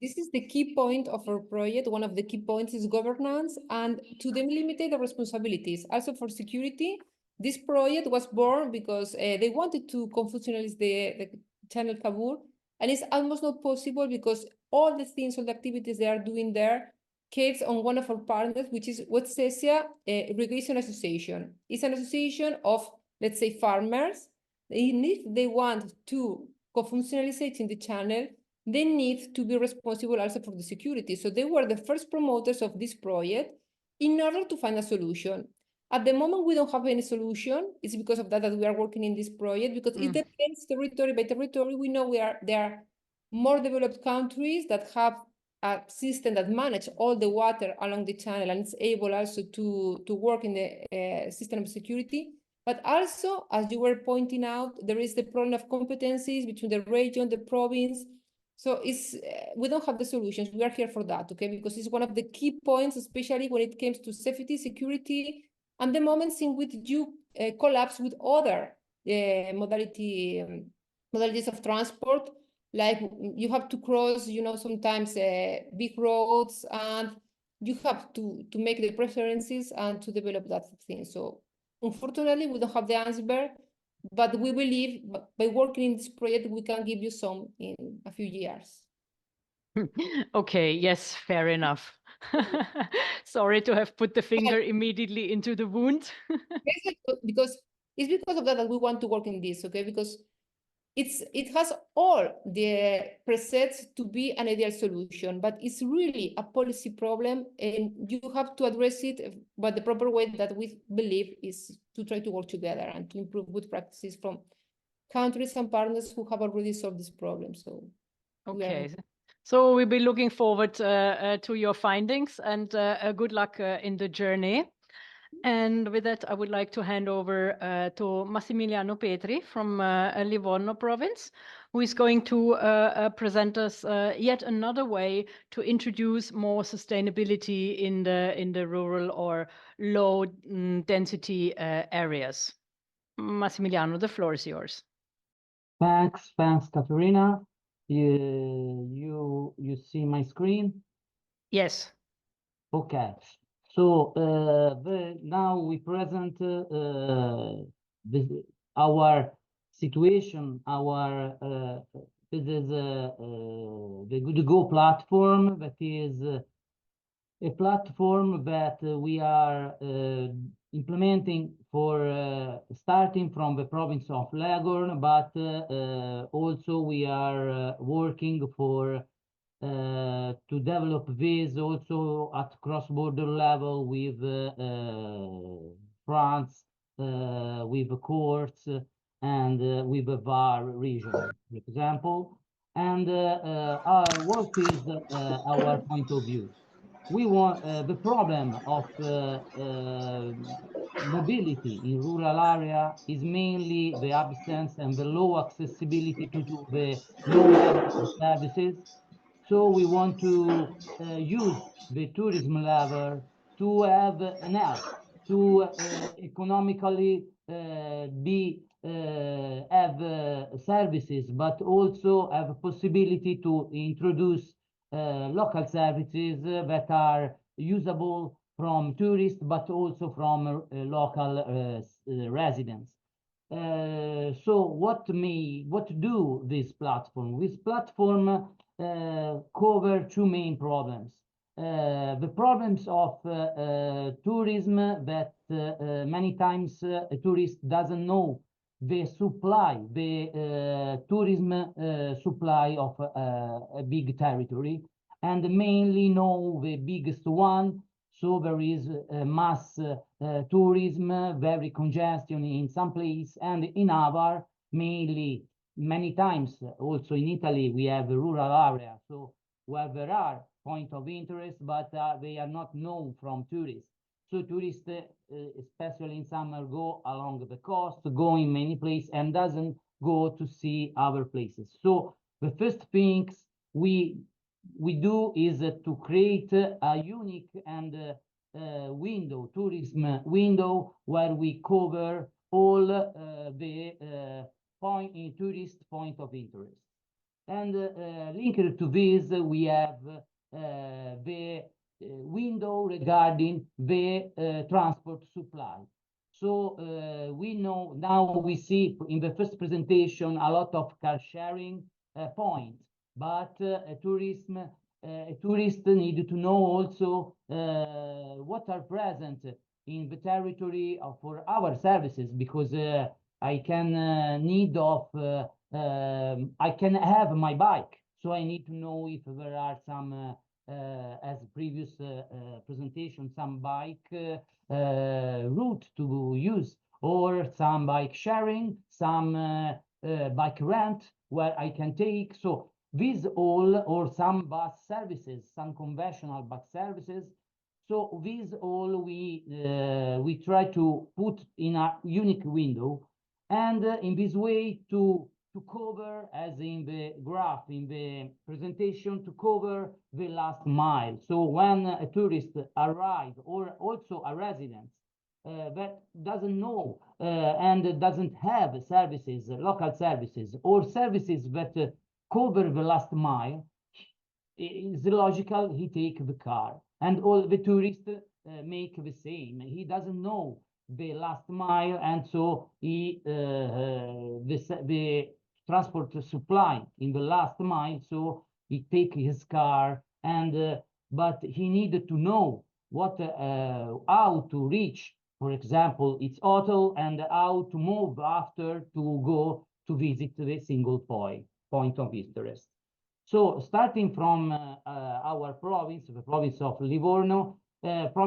This is the key point of our project. One of the key points is governance and to delimit the responsibilities. Also for security, this project was born because they wanted to confusionalize the channel Kabul, and it's almost not possible because all the things, all the activities they are doing there caves on one of our partners, which is Westsesia Irrigation Association. It's an association of, let's say, farmers. If they want to co-functionalize in the channel, they need to be responsible also for the security. So they were the first promoters of this project in order to find a solution. At the moment, we don't have any solution. It's because of that we are working in this project, because it depends territory by territory. We know there are more developed countries that have a system that manages all the water along the channel, and it's able also to work in the system of security. But also, as you were pointing out, there is the problem of competencies between the region, the province. So we don't have the solutions. We are here for that, okay? Because it's one of the key points, especially when it comes to safety, security, and the moments in which you collapse with other modalities of transport. Like you have to cross, sometimes big roads, and you have to make the preferences and to develop that thing. So unfortunately, we don't have the answer. But we believe by working in this project, we can give you some in a few years. Okay, yes, fair enough. Sorry to have put the finger immediately into the wound. Because it's because of that we want to work in this, okay? Because it has all the presets to be an ideal solution, but it's really a policy problem, and you have to address it. But the proper way that we believe is to try to work together and to improve good practices from countries and partners who have already solved this problem. So, okay. So we'll be looking forward to your findings, and good luck in the journey. And with that, I would like to hand over to Massimiliano Petri from Livorno Province, who is going to present us yet another way to introduce more sustainability in the rural or low density areas. Massimiliano, the floor is yours. Thanks, Katharina. You see my screen? Yes. Okay. So now we present our situation. This is the Good Go platform. That is a platform that we are implementing for starting from the province of Livorno, but also we are working for to develop this also at cross-border level with France, with the courts, and with the VAR region, for example. And what is our point of view? we want the problem of mobility in rural area is mainly the absence and the low accessibility to the low level services. So we want to use the tourism level to have an help to economically have services, but also have a possibility to introduce local services that are usable from tourists, but also from local residents. So what do this platform? This platform cover two main problems. The problems of tourism that many times a tourist doesn't know the supply, the tourism supply of a big territory, and mainly know the biggest one. So there is mass tourism, very congestion in some place, and in our mainly many times also in Italy we have a rural area, so where there are points of interest, but they are not known from tourists. So tourists, especially in summer, go along the coast, go in many places, and doesn't go to see other places. So the first things we do is to create a unique and tourism window, where we cover all the tourist point of interest. And linked to this, we have the window regarding the transport supply. So we know now, we see in the first presentation a lot of car sharing points, but a tourist need to know also what are present in the territory for our services, because I can need of I can have my bike, so I need to know if there are some as previous presentation, some bike route to use, or some bike sharing, some bike rent where I can take. So these all, or some bus services, some conventional bus services. So these all we try to put in a unique window, and in this way to cover, as in the graph in the presentation, to cover the last mile. So when a tourist arrives, or also a resident that doesn't know and doesn't have services, local services, or services that cover the last mile, it's logical he take the car. And all the tourists make the same. He doesn't know the last mile, and so he the transport supply in the last mile, so he take his car, and but he needed to know what how to reach, for example, its hotel, and how to move after to go to visit the single point of interest. So starting from our province, the province of Livorno, I have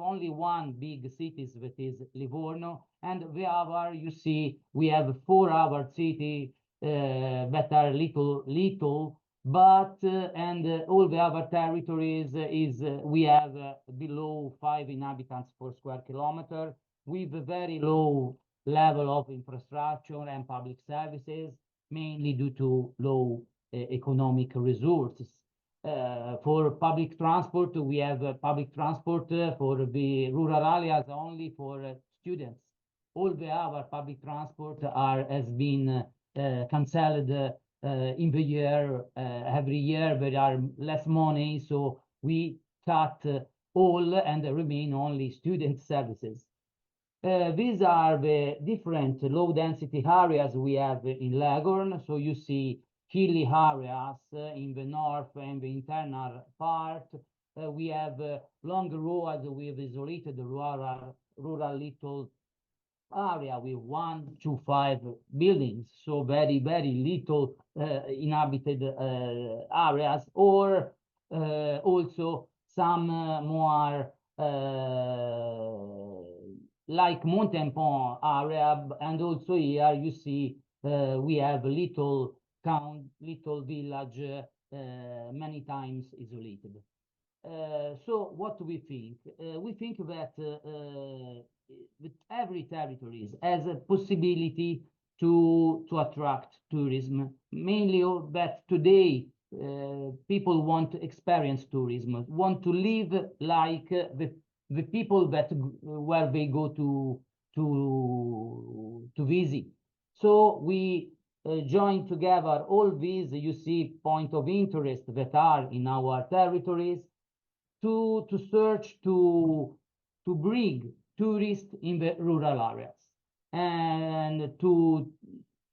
only one big city, that is Livorno, and the other, you see, we have 4 other cities that are little, but and all the other territories is we have below 5 inhabitants per square kilometer, with a very low level of infrastructure and public services, mainly due to low economic resources. For public transport, we have public transport for the rural areas only for students. All the other public transport has been cancelled in the year. Every year there are less money, so we cut all and remain only student services. These are the different low density areas we have in Leghorn. So you see hilly areas in the north and the internal part. We have long roads with isolated rural little area with 1 to 5 buildings, so very little inhabited areas, or also some more like Montempon area, and also here you see we have little village, many times isolated. So what do we think? We think that with every territory has a possibility to attract tourism, mainly that today people want to experience tourism, want to live like the people that where they go to visit. So we join together all these, you see, point of interest that are in our territories to search to bring tourists in the rural areas. And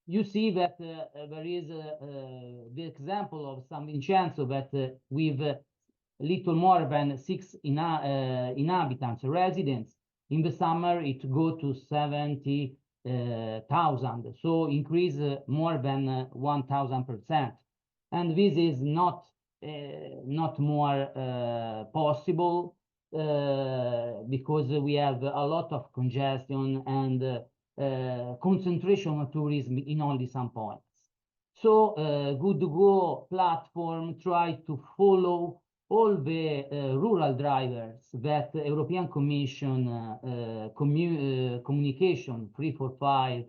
you see that there is the example of San Vincenzo that with little more than 6 inhabitants, residents, in the summer it go to 70,000, so increase more than 1,000%. And this is not more possible because we have a lot of congestion and concentration of tourism in only some points. So Good to Go platform try to follow all the rural drivers that the European Commission communication 345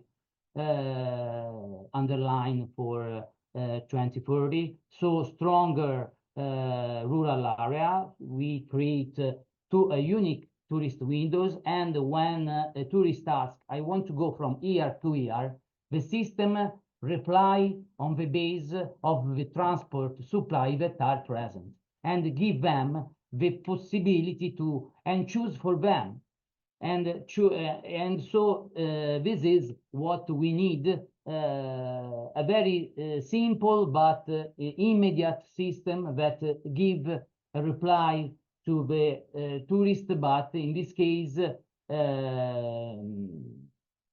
underline for 2030. So stronger rural area. We create a unique tourist windows, and when a tourist asks, I want to go from here to here, the system reply on the base of the transport supply that are present and give them the possibility to and choose for them. And so this is what we need, a very simple but immediate system that give a reply to the tourist, but in this case,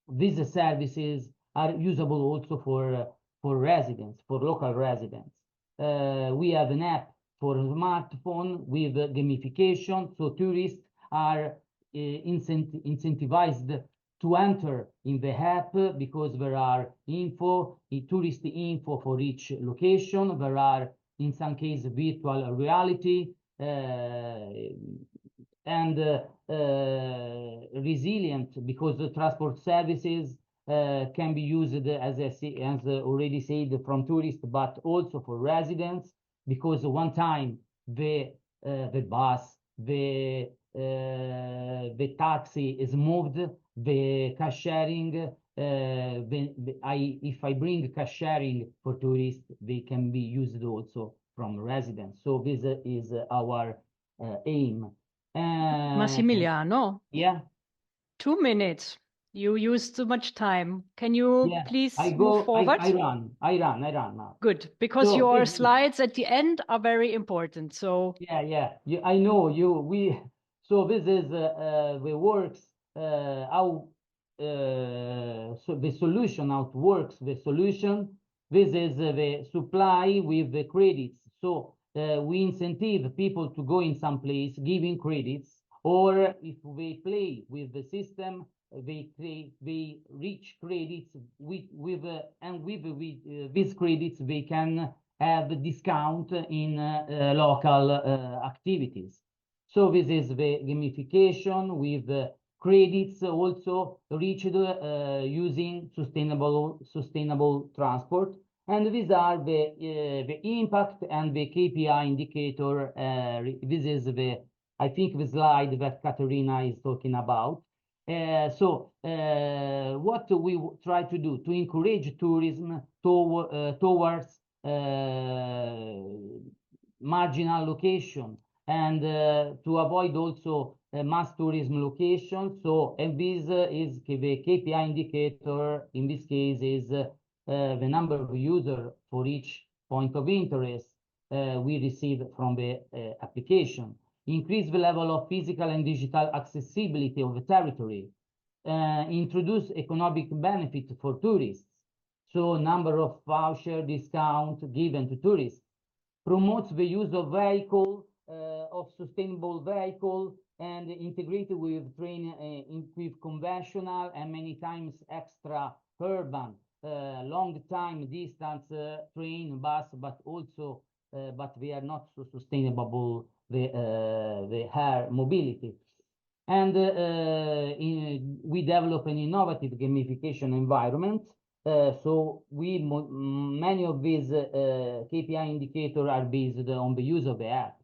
these services are usable also for residents, for local residents. We have an app for a smartphone with gamification, so tourists are incentivized to enter in the app because there are tourist info for each location. There are, in some cases, virtual reality and resilient, because the transport services can be used, as already said, from tourists, but also for residents, because one time the bus, the taxi is moved, the car sharing, if I bring car sharing for tourists, they can be used also from residents. So this is our aim. Massimiliano? Yeah? 2 minutes. You used too much time. Can you please move forward? I run now. Good, because So your slides at the end are very important. So I know you. So this is the works how so the solution, how it works. The solution. This is the supply with the credits. So we incentive people to go in some place, giving credits, or if they play with the system, they reach credits with these credits they can have a discount in local activities. So this is the gamification with credits also reached using sustainable transport. And these are the impact and the KPI indicator. This is I think the slide that Katharina is talking about. So what we try to do to encourage tourism towards marginal location, and to avoid also mass tourism location. So, and this is the KPI indicator. In this case, is the number of users for each point of interest we receive from the application. Increase the level of physical and digital accessibility of the territory. Introduce economic benefit for tourists. So, number of voucher discount given to tourists. Promotes the use of of sustainable vehicle, and integrated with train with conventional and many times extra urban long time distance train, bus, but also but they are not so sustainable the air mobility. And we develop an innovative gamification environment. So many of these KPI indicators are based on the use of the app.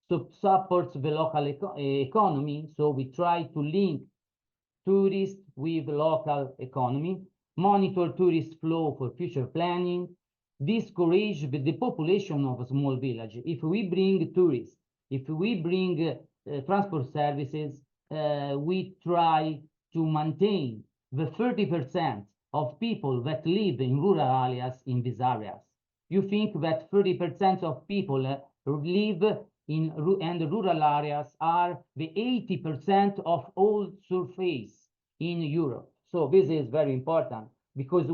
So supports the local economy. So we try to link tourists with local economy, monitor tourist flow for future planning, discourage the depopulation of a small village. If we bring tourists, if we bring transport services, we try to maintain the 30% of people that live in rural areas in these areas. You think that 30% of people live in rural areas are the 80% of all surface in Europe. So this is very important because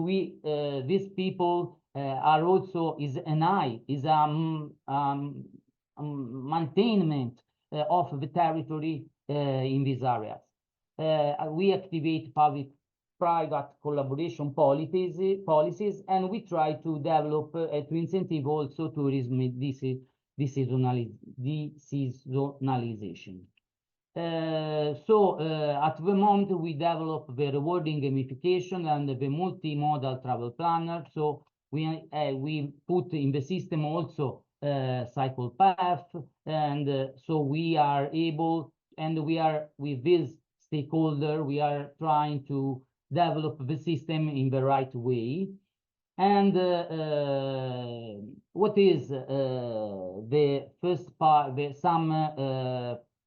these people are also maintenance of the territory in these areas. We activate public-private collaboration policies, and we try to develop to incentive also tourism deseasonalization. At the moment, we develop the rewarding gamification and the multimodal travel planner. So we put in the system also cycle path, and so we are able, and we are with this stakeholder, we are trying to develop the system in the right way. And what is the first part, some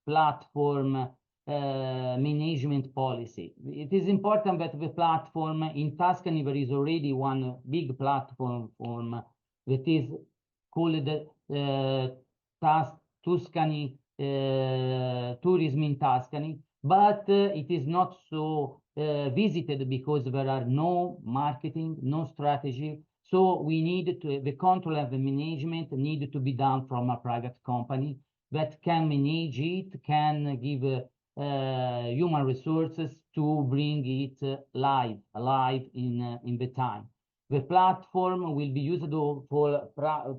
platform management policy? It is important that the platform in Tuscany, there is already one big platform that is called Tuscany Tourism in Tuscany, but it is not so visited because there are no marketing, no strategy. So we need to, the control and the management need to be done from a private company that can manage it, can give human resources to bring it alive in the time. The platform will be used for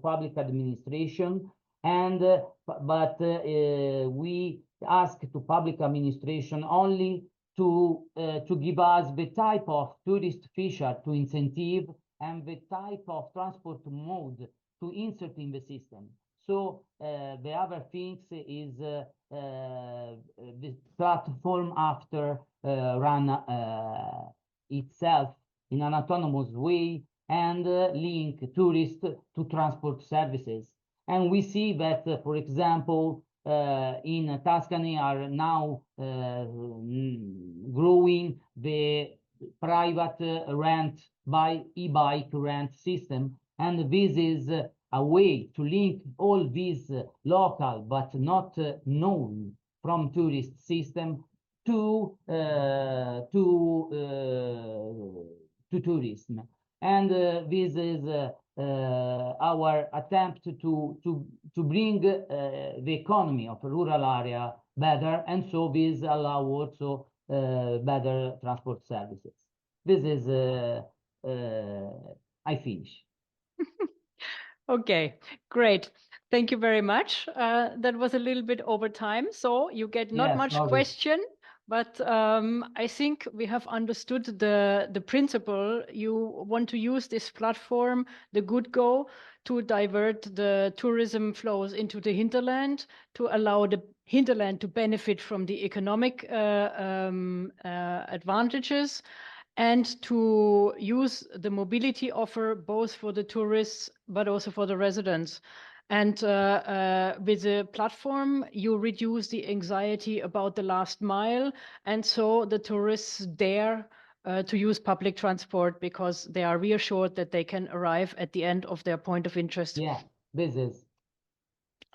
public administration, and but we ask to public administration only to give us the type of tourist feature to incentive and the type of transport mode to insert in the system. So the other things is the platform after run itself in an autonomous way and link tourists to transport services. And we see that, for example, in Tuscany are now growing the private rent by e-bike rent system. And this is a way to link all these local but not known from tourist system to tourism. And this is our attempt to bring the economy of a rural area better, and so this allow also better transport services. This is I finish. Okay, great. Thank you very much. That was a little bit over time, so you get not much question, but I think we have understood the principle. You want to use this platform, the Good Go, to divert the tourism flows into the hinterland, to allow the hinterland to benefit from the economic advantages, and to use the mobility offer both for the tourists but also for the residents. And with the platform, you reduce the anxiety about the last mile, and so the tourists dare to use public transport because they are reassured that they can arrive at the end of their point of interest. Yeah, this is.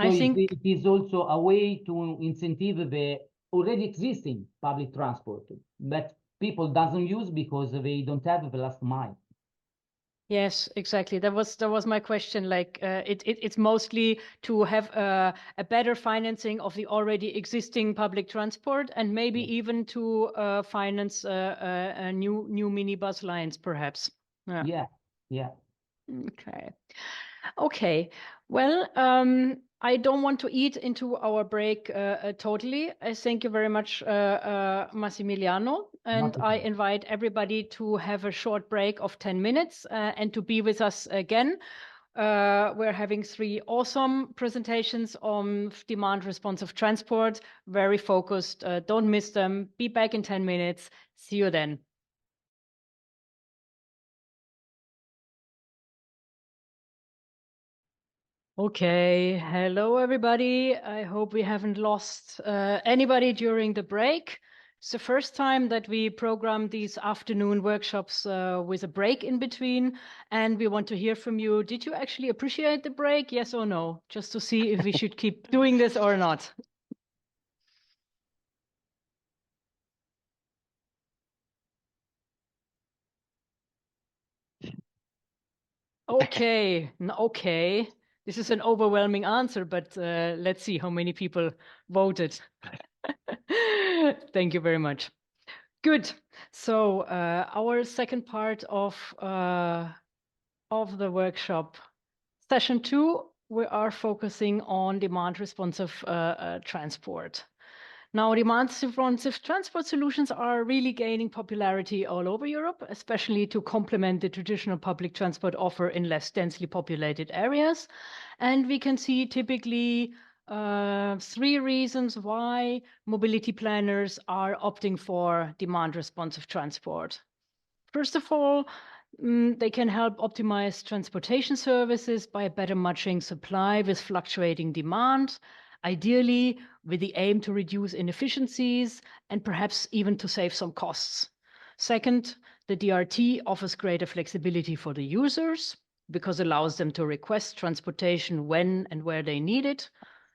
So I think it is also a way to incentive the already existing public transport that people doesn't use because they don't have the last mile. Yes, exactly. That was my question. Like it's mostly to have a better financing of the already existing public transport, and maybe even to finance new minibus lines, perhaps. Yeah. Okay. Okay, well, I don't want to eat into our break totally. I thank you very much, Massimiliano, and I invite everybody to have a short break of 10 minutes and to be with us again. We're having 3 awesome presentations on demand responsive transport, very focused. Don't miss them. Be back in 10 minutes. See you then. Okay, hello everybody. I hope we haven't lost anybody during the break. It's the first time that we program these afternoon workshops with a break in between, and we want to hear from you. Did you actually appreciate the break? Yes or no? Just to see if we should keep doing this or not. Okay, okay. This is an overwhelming answer, but let's see how many people voted. Thank you very much. Good. So our second part of the workshop, session 2, we are focusing on demand responsive transport. Now, demand responsive transport solutions are really gaining popularity all over Europe, especially to complement the traditional public transport offer in less densely populated areas. And we can see typically 3 reasons why mobility planners are opting for demand responsive transport. First of all, they can help optimize transportation services by better matching supply with fluctuating demand, ideally with the aim to reduce inefficiencies and perhaps even to save some costs. Second, the DRT offers greater flexibility for the users because it allows them to request transportation when and where they need it.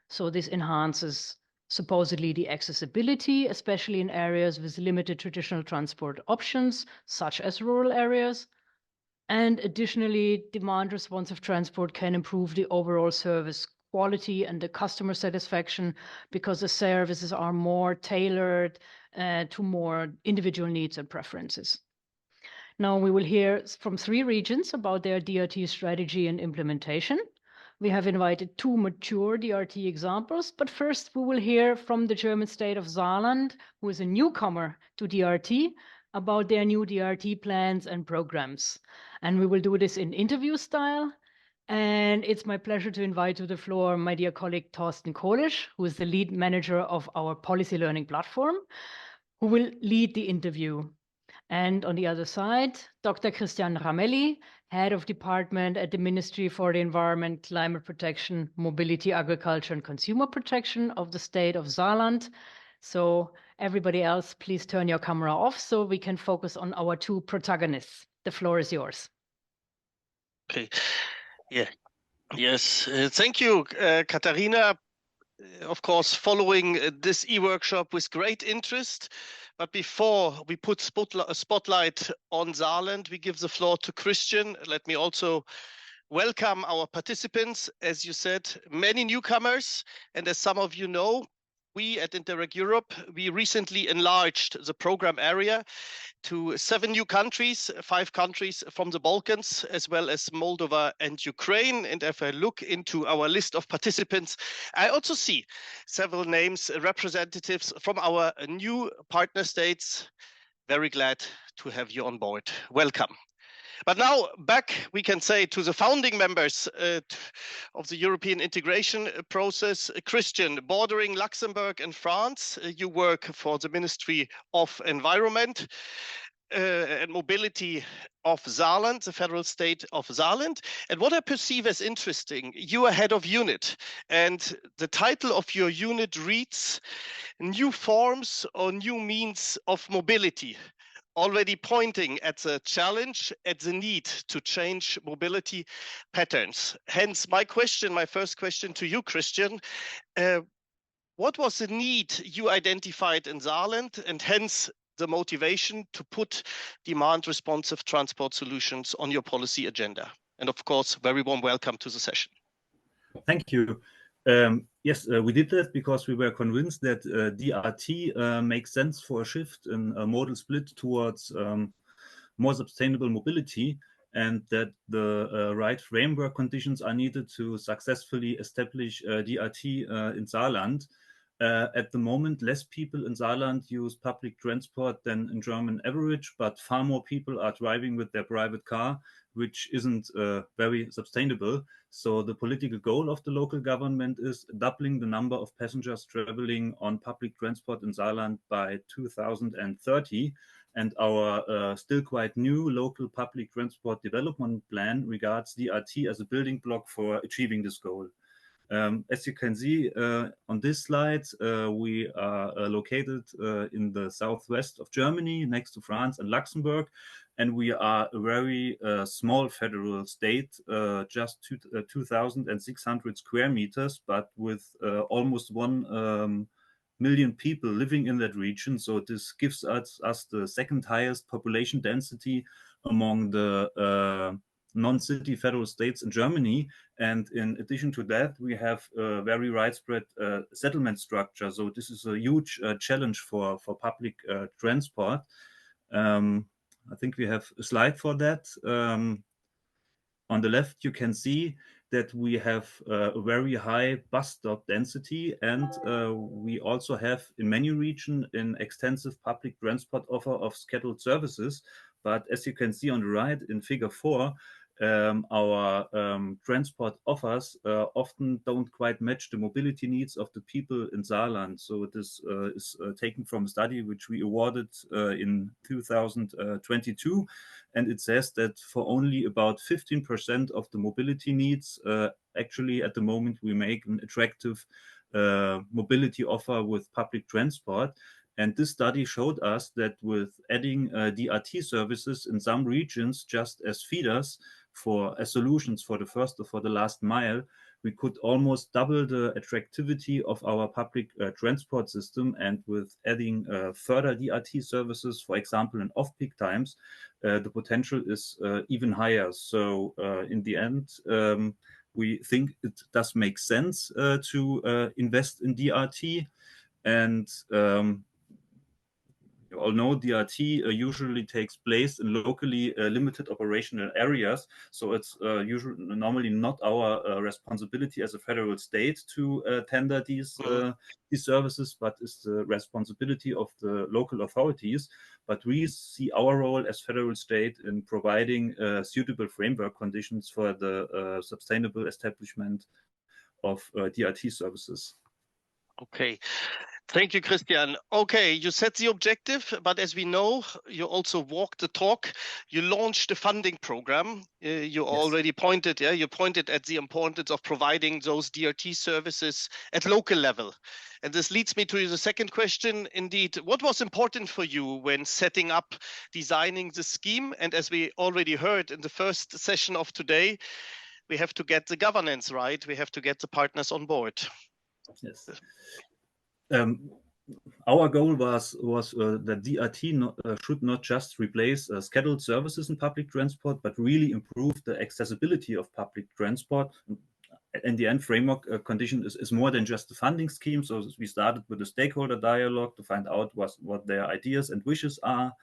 So this enhances supposedly the accessibility, especially in areas with limited traditional transport options, such as rural areas. And additionally, demand responsive transport can improve the overall service quality and the customer satisfaction because the services are more tailored to more individual needs and preferences. Now we will hear from 3 regions about their DRT strategy and implementation. We have invited 2 mature DRT examples, but first we will hear from the German state of Saarland, who is a newcomer to DRT, about their new DRT plans and programs. And we will do this in interview style. And it's my pleasure to invite to the floor my dear colleague Thorsten Kohlisch, who is the lead manager of our policy learning platform, who will lead the interview. And on the other side, Dr. Christian Ramelli, Head of Department at the Ministry for the Environment, Climate Protection, Mobility, Agriculture and Consumer Protection of the state of Saarland. So everybody else, please turn your camera off so we can focus on our 2 protagonists. The floor is yours. Okay. Yeah. Yes. Thank you, Katharina. Of course, following this e-workshop with great interest. But before we put a spotlight on Saarland, we give the floor to Christian. Let me also welcome our participants. As you said, many newcomers. And as some of you know, we at Interreg Europe, we recently enlarged the program area to 7 new countries, 5 countries from the Balkans, as well as Moldova and Ukraine. And if I look into our list of participants, I also see several names, representatives from our new partner states. Very glad to have you on board. Welcome. But now back, we can say, to the founding members of the European integration process. Christian, bordering Luxembourg and France, you work for the Ministry of Environment and Mobility of Saarland, the federal state of Saarland. And what I perceive as interesting, you are head of unit, and the title of your unit reads New Forms or New Means of Mobility, already pointing at the challenge, at the need to change mobility patterns. Hence, my first question to you, Christian, what was the need you identified in Saarland, and hence the motivation to put demand-responsive transport solutions on your policy agenda? And of course, very warm welcome to the session. Thank you. Yes, we did that because we were convinced that DRT makes sense for a shift in a modal split towards more sustainable mobility. and that the right framework conditions are needed to successfully establish DRT in Saarland. At the moment, less people in Saarland use public transport than in German average, but far more people are driving with their private car, which isn't very sustainable. So the political goal of the local government is doubling the number of passengers traveling on public transport in Saarland by 2030. And our still quite new local public transport development plan regards DRT as a building block for achieving this goal. As you can see on this slide, we are located in the southwest of Germany, next to France and Luxembourg, and we are a very small federal state, just 2,600 square meters, but with almost 1 million people living in that region. So this gives us the second highest population density among the non-city federal states in Germany. And in addition to that, we have a very widespread settlement structure. So this is a huge challenge for public transport. I think we have a slide for that. On the left, you can see that we have a very high bus stop density, and we also have in many regions an extensive public transport offer of scheduled services. But as you can see on the right in figure 4, our transport offers often don't quite match the mobility needs of the people in Saarland. So this is taken from a study which we awarded in 2022. And it says that for only about 15% of the mobility needs, actually at the moment we make an attractive mobility offer with public transport. And this study showed us that with adding DRT services in some regions just as feeders as solutions for the first or for the last mile, we could almost double the attractivity of our public transport system. And with adding further DRT services, for example, in off-peak times, the potential is even higher. So in the end, we think it does make sense to invest in DRT. And you all know DRT usually takes place in locally limited operational areas. So it's normally not our responsibility as a federal state to tender these services, but it's the responsibility of the local authorities. But we see our role as federal state in providing suitable framework conditions for the sustainable establishment of DRT services. Okay. Thank you, Christian. Okay, you set the objective, but as we know, you also walked the talk. You launched a funding program. You already pointed, you pointed at the importance of providing those DRT services at local level. And this leads me to the second question. Indeed, what was important for you when setting up, designing the scheme? And as we already heard in the first session of today, we have to get the governance right. We have to get the partners on board. Yes. Our goal was that DRT should not just replace scheduled services in public transport, but really improve the accessibility of public transport. In the end, framework condition is more than just the funding scheme. So we started with a stakeholder dialogue to find out what their ideas and wishes are,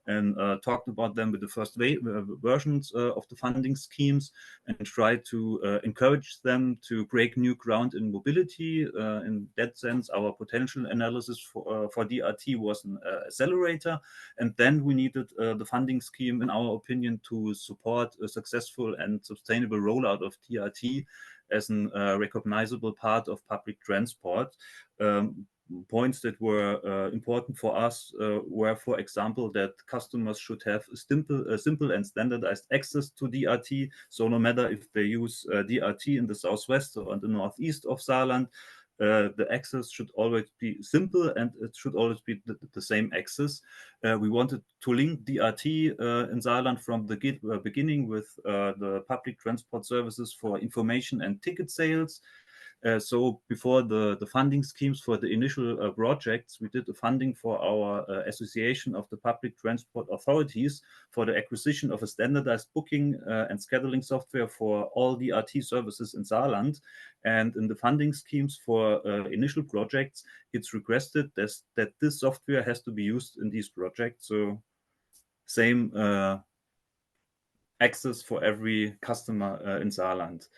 and talked about them with the first versions of the funding schemes, and tried to encourage them to break new ground in mobility. In that sense, our potential analysis for DRT was an accelerator. And then we needed the funding scheme, in our opinion, to support a successful and sustainable rollout of DRT as a recognizable part of public transport. Points that were important for us were, for example, that customers should have simple and standardized access to DRT. So no matter if they use DRT in the southwest or in the northeast of Saarland, the access should always be simple, and it should always be the same access. We wanted to link DRT in Saarland from the beginning with the public transport services for information and ticket sales. So before the funding schemes for the initial projects, we did a funding for our Association of the Public Transport Authorities for the acquisition of a standardized booking and scheduling software for all DRT services in Saarland. And in the funding schemes for initial projects, it's requested that this software has to be used in these projects. So same access for every customer in Saarland.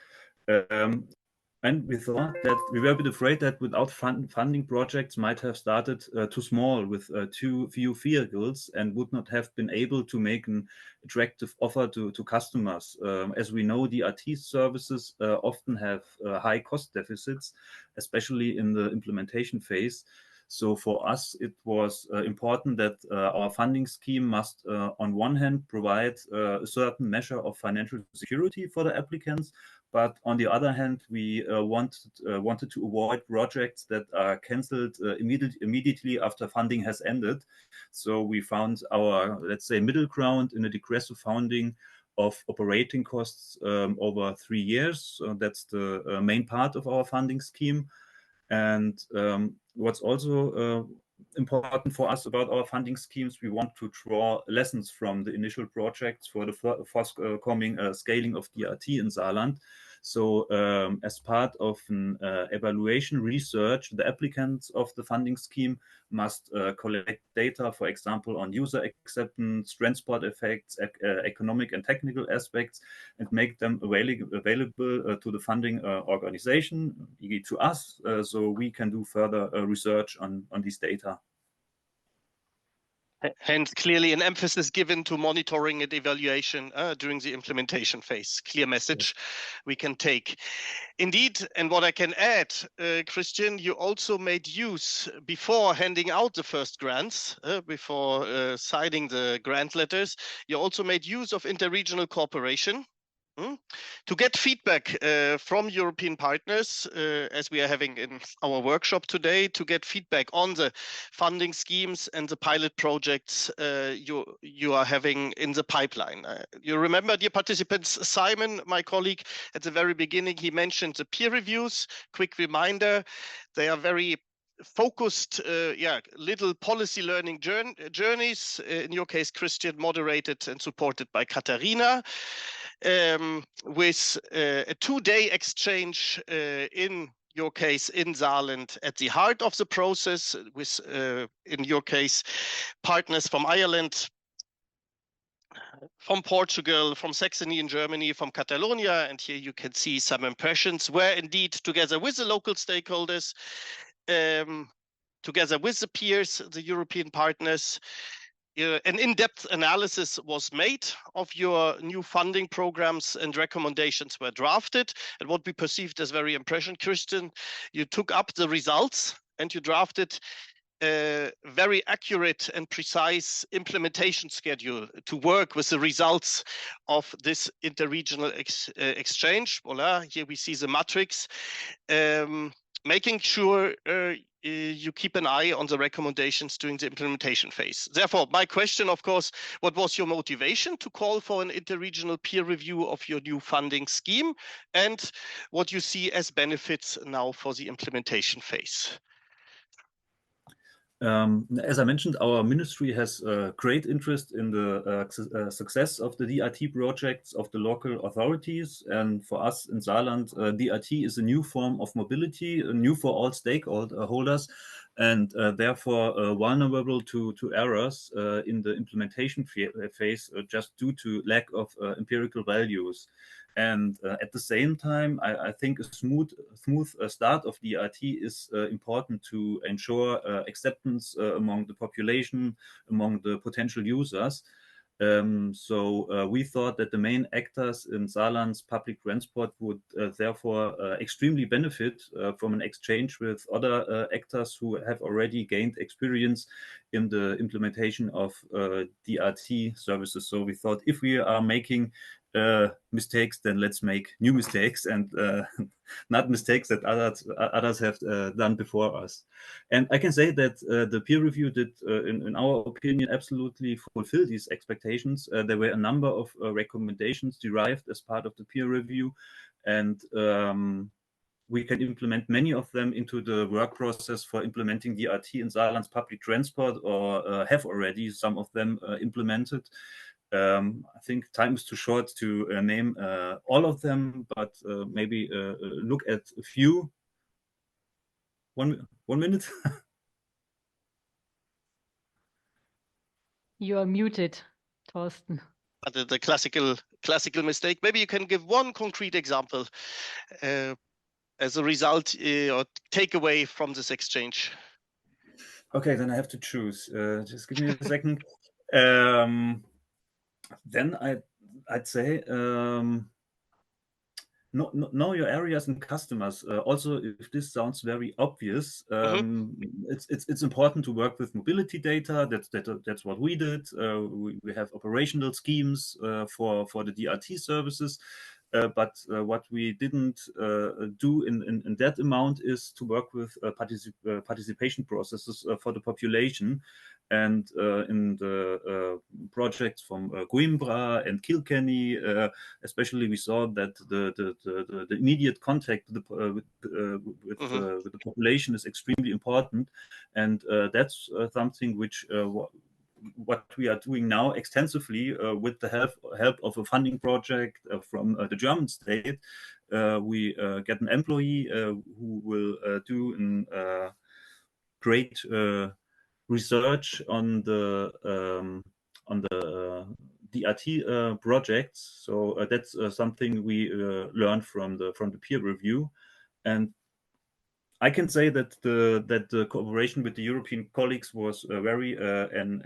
And we thought that we were a bit afraid that without funding, projects might have started too small with too few vehicles and would not have been able to make an attractive offer to customers. As we know, DRT services often have high cost deficits, especially in the implementation phase. So for us, it was important that our funding scheme must, on one hand, provide a certain measure of financial security for the applicants, but on the other hand, we wanted to avoid projects that are cancelled immediately after funding has ended. So we found our, let's say, middle ground in a degressive funding of operating costs over 3 years. So that's the main part of our funding scheme. And what's also important for us about our funding schemes, we want to draw lessons from the initial projects for the forthcoming scaling of DRT in Saarland. So as part of an evaluation research, the applicants of the funding scheme must collect data, for example, on user acceptance, transport effects, economic and technical aspects, and make them available to the funding organization, to us, so we can do further research on these data. Hence, clearly an emphasis given to monitoring and evaluation during the implementation phase. Clear message we can take. Indeed, and what I can add, Christian, you also made use, before handing out the first grants, before signing the grant letters, you also made use of interregional cooperation. To get feedback from European partners, as we are having in our workshop today, to get feedback on the funding schemes and the pilot projects you are having in the pipeline. You remember, dear participants, Simon, my colleague, at the very beginning, he mentioned the peer reviews. Quick reminder, they are very focused, little policy learning journeys, in your case, Christian, moderated and supported by Katharina, with a 2-day exchange in your case in Saarland at the heart of the process, with, in your case, partners from Ireland, from Portugal, from Saxony in Germany, from Catalonia, and here you can see some impressions where indeed, together with the local stakeholders, together with the peers, the European partners, an in-depth analysis was made of your new funding programs, and recommendations were drafted. And what we perceived as very impressive, Christian, you took up the results and you drafted a very accurate and precise implementation schedule to work with the results of this interregional exchange. Voila, here we see the matrix, making sure you keep an eye on the recommendations during the implementation phase. Therefore, my question, of course, what was your motivation to call for an interregional peer review of your new funding scheme, and what you see as benefits now for the implementation phase? As I mentioned, our ministry has great interest in the success of the DRT projects of the local authorities. And for us in Saarland, DRT is a new form of mobility, new for all stakeholders, and therefore vulnerable to errors in the implementation phase, just due to lack of empirical values. And at the same time, I think a smooth start of DRT is important to ensure acceptance among the population, among the potential users. So we thought that the main actors in Saarland's public transport would therefore extremely benefit from an exchange with other actors who have already gained experience in the implementation of DRT services. So we thought, if we are making mistakes, then let's make new mistakes, and not mistakes that others have done before us. And I can say that the peer review did, in our opinion, absolutely fulfill these expectations. There were a number of recommendations derived as part of the peer review, and we can implement many of them into the work process for implementing DRT in Saarland's public transport, or have already some of them implemented. I think time is too short to name all of them, but maybe look at a few. One minute. You are muted, Thorsten. the classical mistake. Maybe you can give one concrete example as a result or takeaway from this exchange. Okay, then I have to choose. Just give me a second. Then I'd say know your areas and customers. Also, if this sounds very obvious, it's important to work with mobility data. That's what we did. We have operational schemes for the DRT services. But what we didn't do in that amount is to work with participation processes for the population. And in the projects from Coimbra and Kilkenny, especially, we saw that the immediate contact with the population is extremely important, and that's something which what we are doing now extensively with the help of a funding project from the German state. We get an employee who will do a great research on the DRT projects. So that's something we learned from the peer review, and I can say that the cooperation with the European colleagues was very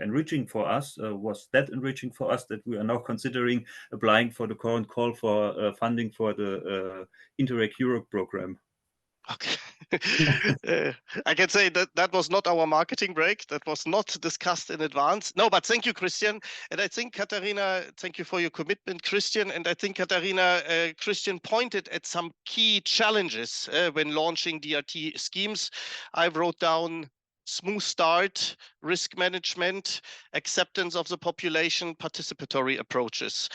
enriching for us. Was that enriching for us that we are now considering applying for the current call for funding for the Interreg Europe program. Okay. I can say that was not our marketing break. That was not discussed in advance. No, but thank you, Christian. And I think, Katharina, thank you for your commitment, Christian. And I think, Katharina, Christian pointed at some key challenges when launching DRT schemes. I wrote down smooth start, risk management, acceptance of the population, participatory approaches.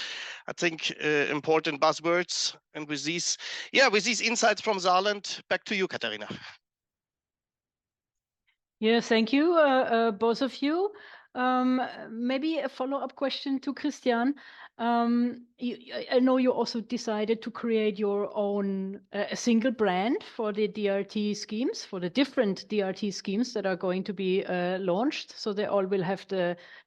I think important buzzwords. And with these insights from Saarland, back to you, Katharina. Yeah, thank you, both of you. Maybe a follow-up question to Christian. I know you also decided to create your own a single brand for the DRT schemes, for the different DRT schemes that are going to be launched. So they all will have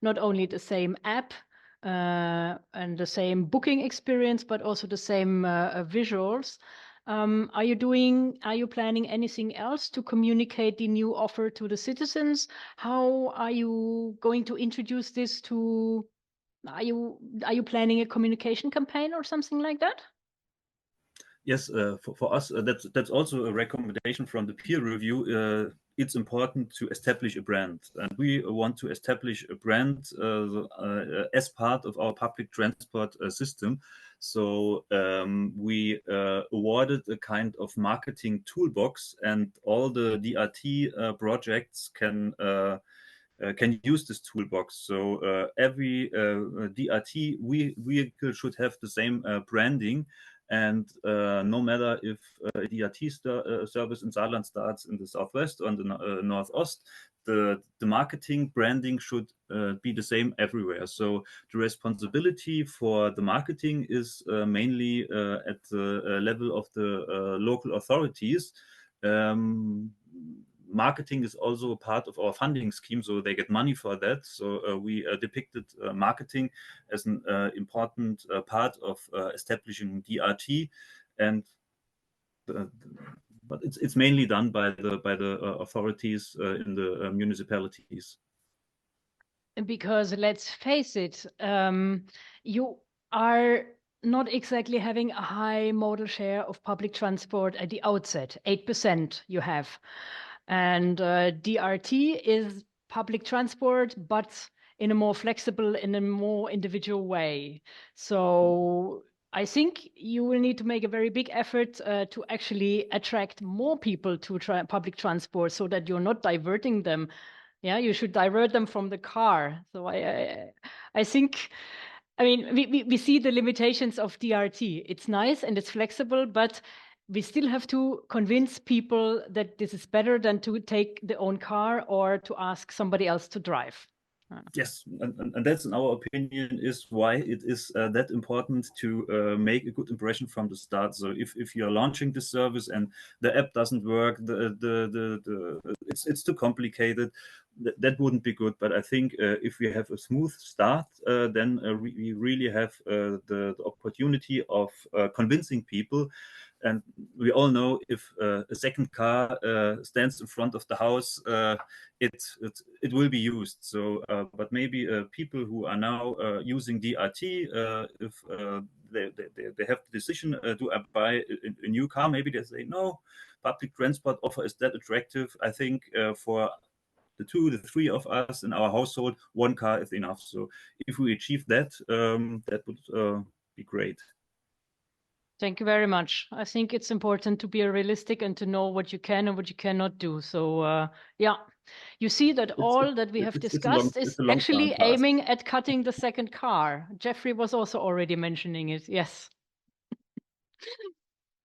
not only the same app and the same booking experience, but also the same visuals. Are you planning anything else to communicate the new offer to the citizens? How are you going to introduce this to, are you planning a communication campaign or something like that? Yes, for us, that's also a recommendation from the peer review. It's important to establish a brand, and we want to establish a brand as part of our public transport system. So we awarded a kind of marketing toolbox, and all the DRT projects can use this toolbox. So every DRT vehicle should have the same branding. And no matter if a DRT service in Saarland starts in the southwest or in the northeast, the marketing branding should be the same everywhere. So the responsibility for the marketing is mainly at the level of the local authorities. Marketing is also a part of our funding scheme, so they get money for that. So we depicted marketing as an important part of establishing DRT, and but it's mainly done by the authorities in the municipalities. Because let's face it, you are not exactly having a high modal share of public transport at the outset. 8% you have. And DRT is public transport, but in a more flexible, in a more individual way. So I think you will need to make a very big effort to actually attract more people to public transport so that you're not diverting them. Yeah, you should divert them from the car. So I think, I mean, we see the limitations of DRT. It's nice and it's flexible, but we still have to convince people that this is better than to take their own car or to ask somebody else to drive. Yes, and that's, in our opinion, is why it is that important to make a good impression from the start. So if you're launching this service and the app doesn't work, it's too complicated, that wouldn't be good. But I think if we have a smooth start, then we really have the opportunity of convincing people. And we all know if a second car stands in front of the house, it will be used. So, but maybe people who are now using DRT, if they have the decision, do I buy a new car? Maybe they say, no, public transport offer is that attractive. I think for the three of us in our household, one car is enough. So if we achieve that, that would be great. Thank you very much. I think it's important to be realistic and to know what you can and what you cannot do. So yeah, you see that all that we have discussed is actually aiming at cutting the second car. Jeffrey was also already mentioning it. Yes.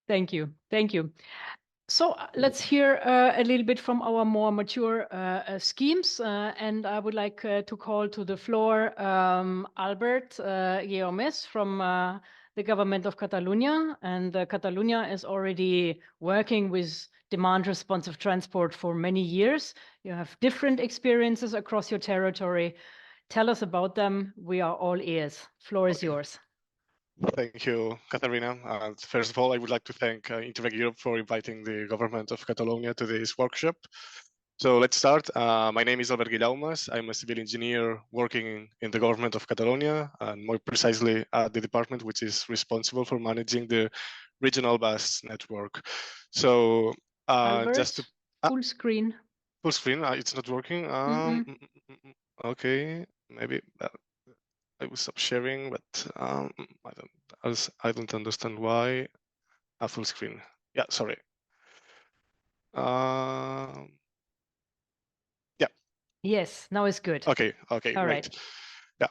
Thank you. Thank you. So let's hear a little bit from our more mature schemes. And I would like to call to the floor Albert Guillaumes from the government of Catalonia. And Catalonia is already working with demand responsive transport for many years. You have different experiences across your territory. Tell us about them. We are all ears. Floor is yours. Thank you, Katharina. First of all, I would like to thank Interreg Europe for inviting the government of Catalonia to this workshop. So let's start. My name is Albert Guillaumes. I'm a civil engineer working in the government of Catalonia, and more precisely at the department which is responsible for managing the regional bus network. So Albert, just to, full screen. Full screen. It's not working. Okay, maybe. I will stop sharing, but I don't understand why. Full screen. Yeah, sorry. Yeah. Yes, now it's good. Okay, All great. right. Yeah,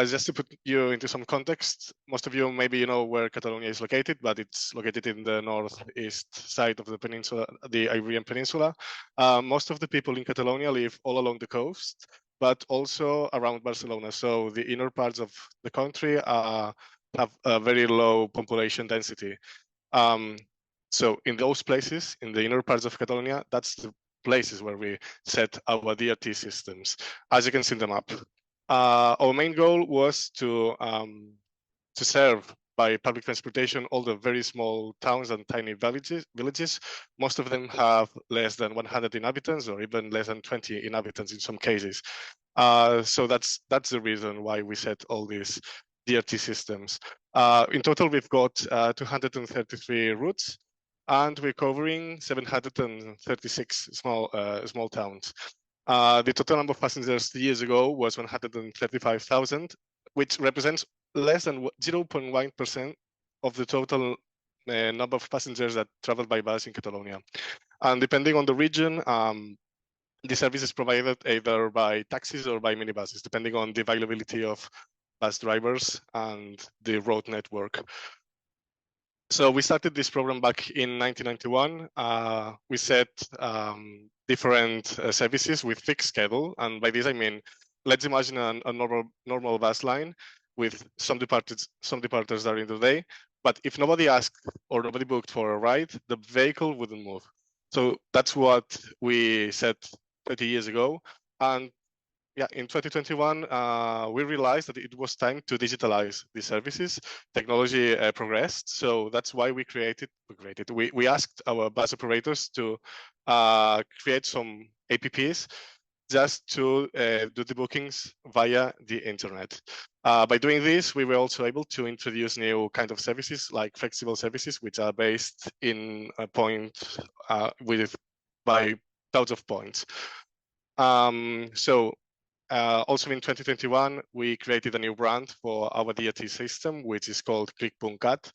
just to put you into some context, most of you maybe you know where Catalonia is located, but it's located in the northeast side of the peninsula, the Iberian Peninsula. Most of the people in Catalonia live all along the coast, but also around Barcelona. So the inner parts of the country have a very low population density. So in those places, in the inner parts of Catalonia, that's the places where we set our DRT systems, as you can see in the map. Our main goal was to serve by public transportation all the very small towns and tiny villages. Most of them have less than 100 inhabitants or even less than 20 inhabitants in some cases. So that's the reason why we set all these DRT systems. In total, we've got 233 routes, and we're covering 736 small towns. The total number of passengers 3 years ago was 135,000, which represents less than 0.1% of the total number of passengers that travel by bus in Catalonia. And depending on the region, the service is provided either by taxis or by minibuses, depending on the availability of bus drivers and the road network. So we started this program back in 1991. We set different services with fixed schedule. And by this, I mean, let's imagine a normal bus line with some departures during the day. But if nobody asked or nobody booked for a ride, the vehicle wouldn't move. So that's what we set 30 years ago. And yeah, in 2021, we realized that it was time to digitalize the services. Technology progressed, so that's why we we asked our bus operators to create some apps just to do the bookings via the internet. By doing this, we were also able to introduce new kind of services like flexible services, which are based in a point by thousands of points. Also in 2021, we created a new brand for our DRT system, which is called Click.cat.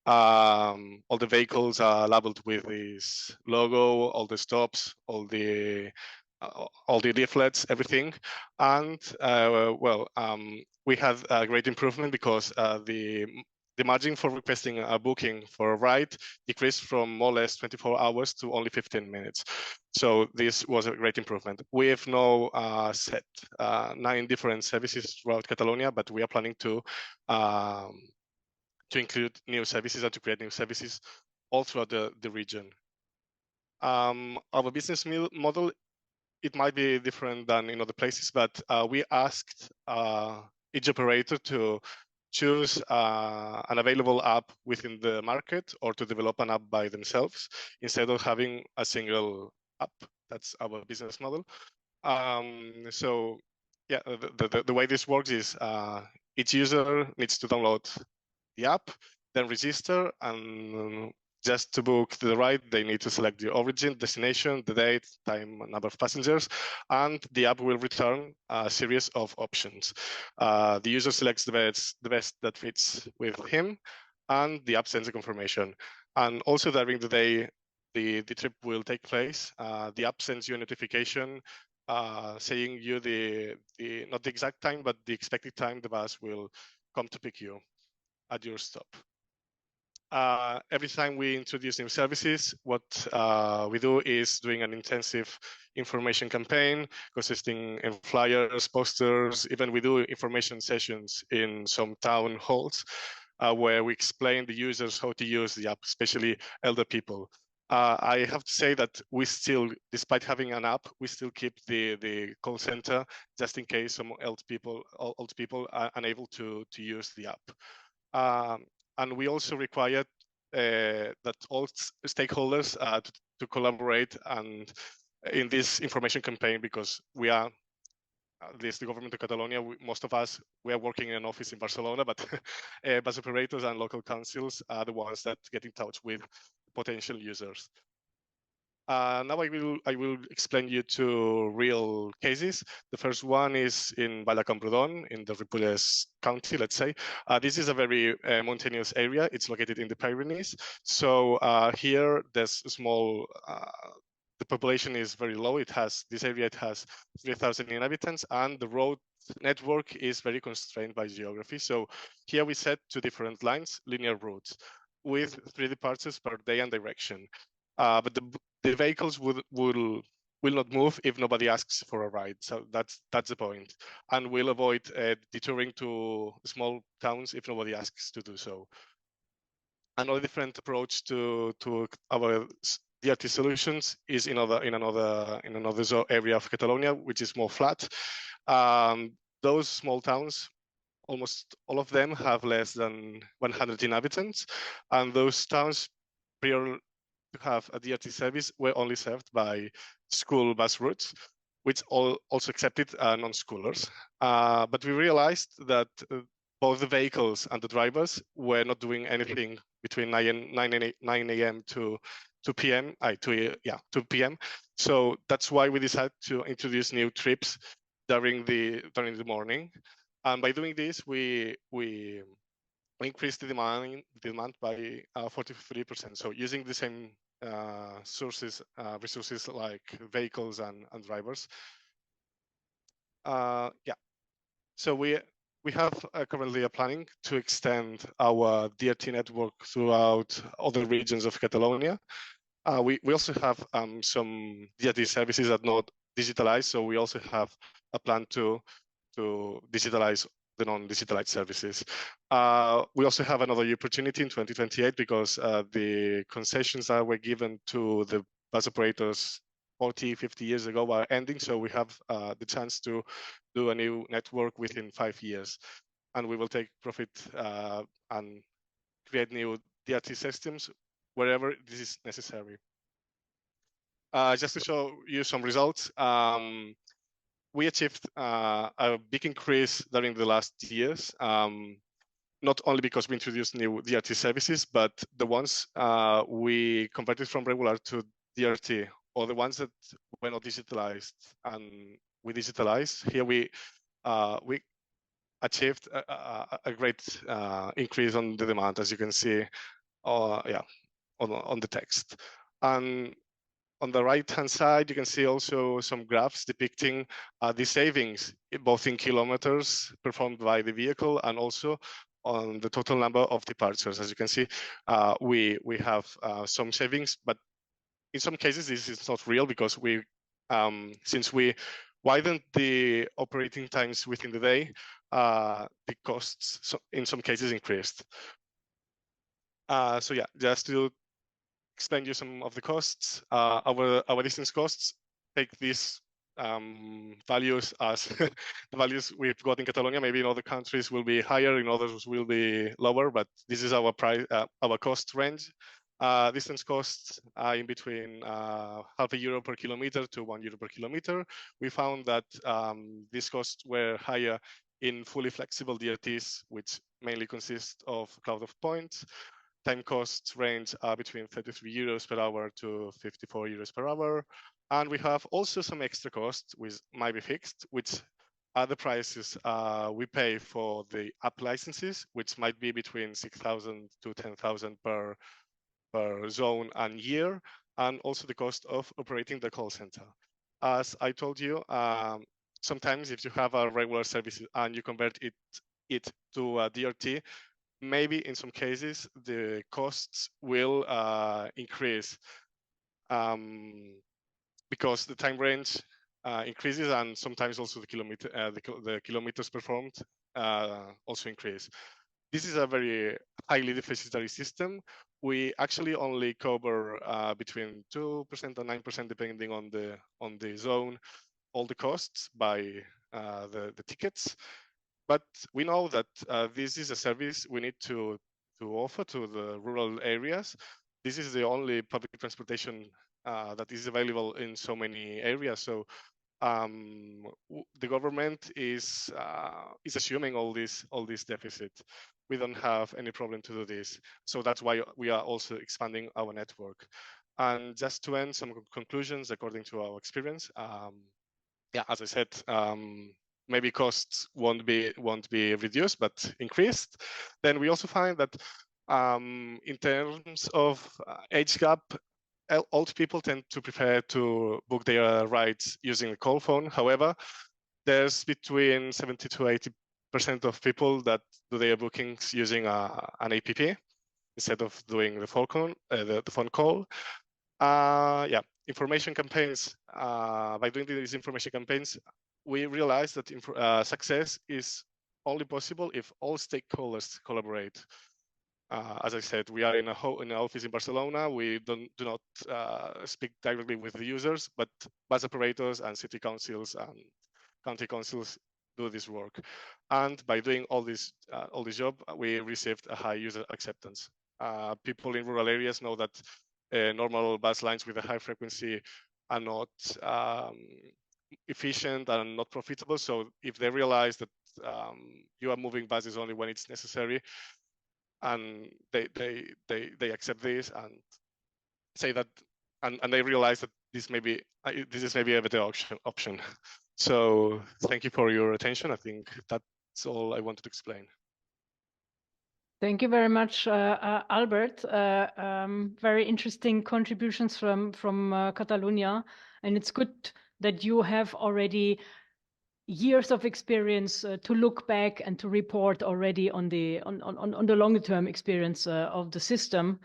All the vehicles are labeled with this logo, all the stops, all the leaflets, everything. And we had a great improvement because the the margin for requesting a booking for a ride decreased from more or less 24 hours to only 15 minutes. So this was a great improvement. We have now set 9 different services throughout Catalonia, but we are planning to include new services and to create new services all throughout the region. Our business model, it might be different than in other places, but we asked each operator to choose an available app within the market or to develop an app by themselves instead of having a single app. That's our business model. So yeah, the way this works is each user needs to download the app, then register, and just to book the ride, they need to select the origin, destination, the date, time, number of passengers, and the app will return a series of options. The user selects the best that fits with him, and the app sends a confirmation. And also during the day the trip will take place, the app sends you a notification saying you not the exact time, but the expected time the bus will come to pick you at your stop. Every time we introduce new services, what we do is doing an intensive information campaign consisting in flyers, posters, even we do information sessions in some town halls where we explain the users how to use the app, especially elder people. I have to say that we still, despite having an app, we still keep the call center just in case some old people are unable to use the app. And we also required that all stakeholders to collaborate and in this information campaign, because we are, at least the government of Catalonia, most of us, we are working in an office in Barcelona, but bus operators and local councils are the ones that get in touch with potential users. Now I will explain you 2 real cases. The first one is in Vall-de-Camprodon in the Ripolles County, let's say. This is a very mountainous area. It's located in the Pyrenees. So here there's a small, the population is very low. This area has 3,000 inhabitants, and the road network is very constrained by geography. So here we set 2 different lines, linear routes, with 3 departures per day and direction. But the vehicles will not move if nobody asks for a ride. So that's the point. And we'll avoid detouring to small towns if nobody asks to do so. Another different approach to our DRT solutions is in another area of Catalonia, which is more flat. Those small towns, almost all of them have less than 100 inhabitants, and those towns prior to have a DRT service were only served by school bus routes, which also accepted non-schoolers. But we realized that both the vehicles and the drivers were not doing anything between 9 a.m. to 2 p.m. 2 p.m. So that's why we decided to introduce new trips during the morning. And by doing this, we increased the demand by 43%. So using the same resources like vehicles and drivers. So we have currently a planning to extend our DRT network throughout other regions of Catalonia. We also have some DRT services that are not digitalized, so we also have a plan to digitalize the non-digitalized services. We also have another opportunity in 2028 because the concessions that were given to the bus operators 40, 50 years ago are ending. So we have the chance to do a new network within 5 years. And we will take profit and create new DRT systems wherever this is necessary. Just to show you some results, we achieved a big increase during the last years, not only because we introduced new DRT services, but the ones we converted from regular to DRT, or the ones that were not digitalized and we digitalized. Here we achieved a great increase on the demand, as you can see, on the text. And on the right-hand side, you can see also some graphs depicting the savings, both in kilometers performed by the vehicle and also the savings that we achieved in terms of energy. So here we achieved a 43% savings, and this is a very on the total number of departures. As you can see, we have some savings, but in some cases this is not real because since we widened the operating times within the day, the costs in some cases increased. So yeah, just to explain you some of the costs, our distance costs take these values as the values we've got in Catalonia. Maybe in other countries will be higher, in others will be lower, but this is our price, our cost range. Distance costs in between €0.5 per kilometer to €1 per kilometer. We found that these costs were higher in fully flexible DRTs, which mainly consist of cloud of points. Time costs range between €33 per hour to €54 per hour. And we have also some extra costs which might be fixed, which are the prices we pay for the app licenses, which might be between 6,000 to 10,000 per zone and year, and also the cost of operating the call center. As I told you, sometimes if you have a regular service and you convert it to a DRT, maybe in some cases the costs will increase because the time range increases, and sometimes also the kilometers performed also increase. This is a very highly deficitary system. We actually only cover between 2% and 9%, depending on the zone, all the costs by the tickets. But we know that this is a service we need to offer to the rural areas. This is the only public transportation that is available in so many areas. So the government is assuming all this deficit. We don't have any problem to do this. So that's why we are also expanding our network. And just to end, some conclusions according to our experience. Yeah, as I said, maybe costs won't be reduced, but increased. Then we also find that in terms of age gap, old people tend to prefer to book their rides using a call phone. However, there's between 70 to 80% of people that do their bookings using an app instead of doing the phone call. Yeah, information campaigns. By doing these information campaigns, we realized that success is only possible if all stakeholders collaborate. As I said, we are in an office in Barcelona. We do not speak directly with the users, but bus operators and city councils and county councils do this work. And by doing all this job, we received a high user acceptance. People in rural areas know that normal bus lines with a high frequency are not efficient and not profitable. So if they realize that you are moving buses only when it's necessary, and they accept this and say that, and they realize that this is maybe a better option. So thank you for your attention. I think that's all I wanted to explain. Thank you very much, Albert. Very interesting contributions from Catalonia, and it's good that you have already years of experience to look back and to report already on the longer term experience of the system.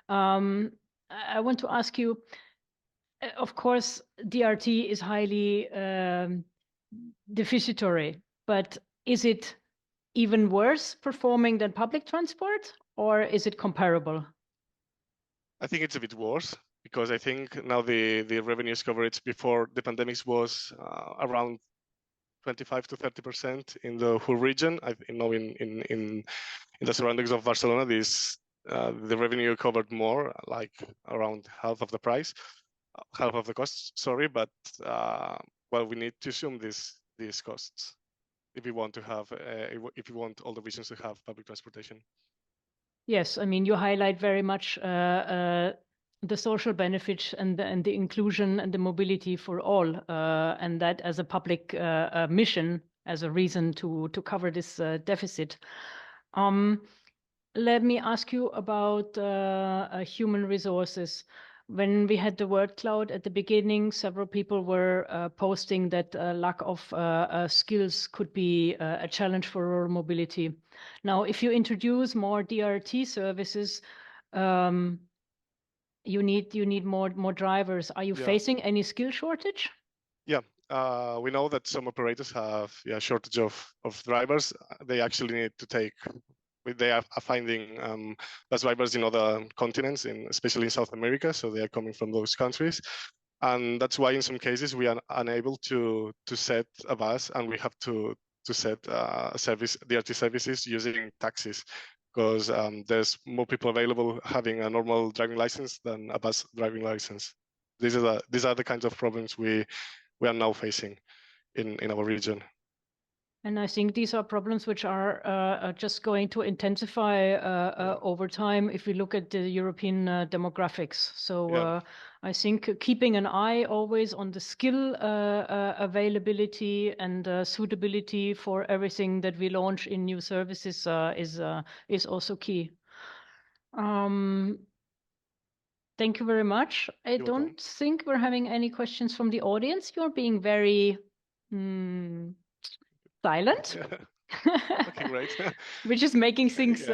I want to ask you, of course, DRT is highly deficitary, but is it even worse performing than public transport, or is it comparable? I think it's a bit worse, because I think now the revenues coverage before the pandemic was around 25 to 30% in the whole region. I know in the surroundings of Barcelona, the revenue covered more, like around half of the costs. Sorry, but well, we need to assume these costs if we want all the regions to have public transportation. Yes, I mean, you highlight very much the social benefits and the inclusion and the mobility for all, and that as a public mission, as a reason to cover this deficit. Let me ask you about human resources. When we had the word cloud at the beginning, several people were posting that lack of skills could be a challenge for rural mobility. Now, if you introduce more DRT services, you need more drivers. Are you facing any skill shortage? Yeah, we know that some operators have shortage of drivers. They actually need to take. They are finding bus drivers in other continents, especially in South America. So they are coming from those countries, and that's why in some cases we are unable to set a bus, and we have to set DRT services using taxis, because there's more people available having a normal driving license than a bus driving license. These are the kinds of problems we are now facing in our region. And I think these are problems which are just going to intensify over time if we look at the European demographics. So I think keeping an eye always on the skill availability and suitability for everything that we launch in new services is also key. Thank you very much. I don't think we're having any questions from the audience. You're being very silent. Okay, great. Which is making things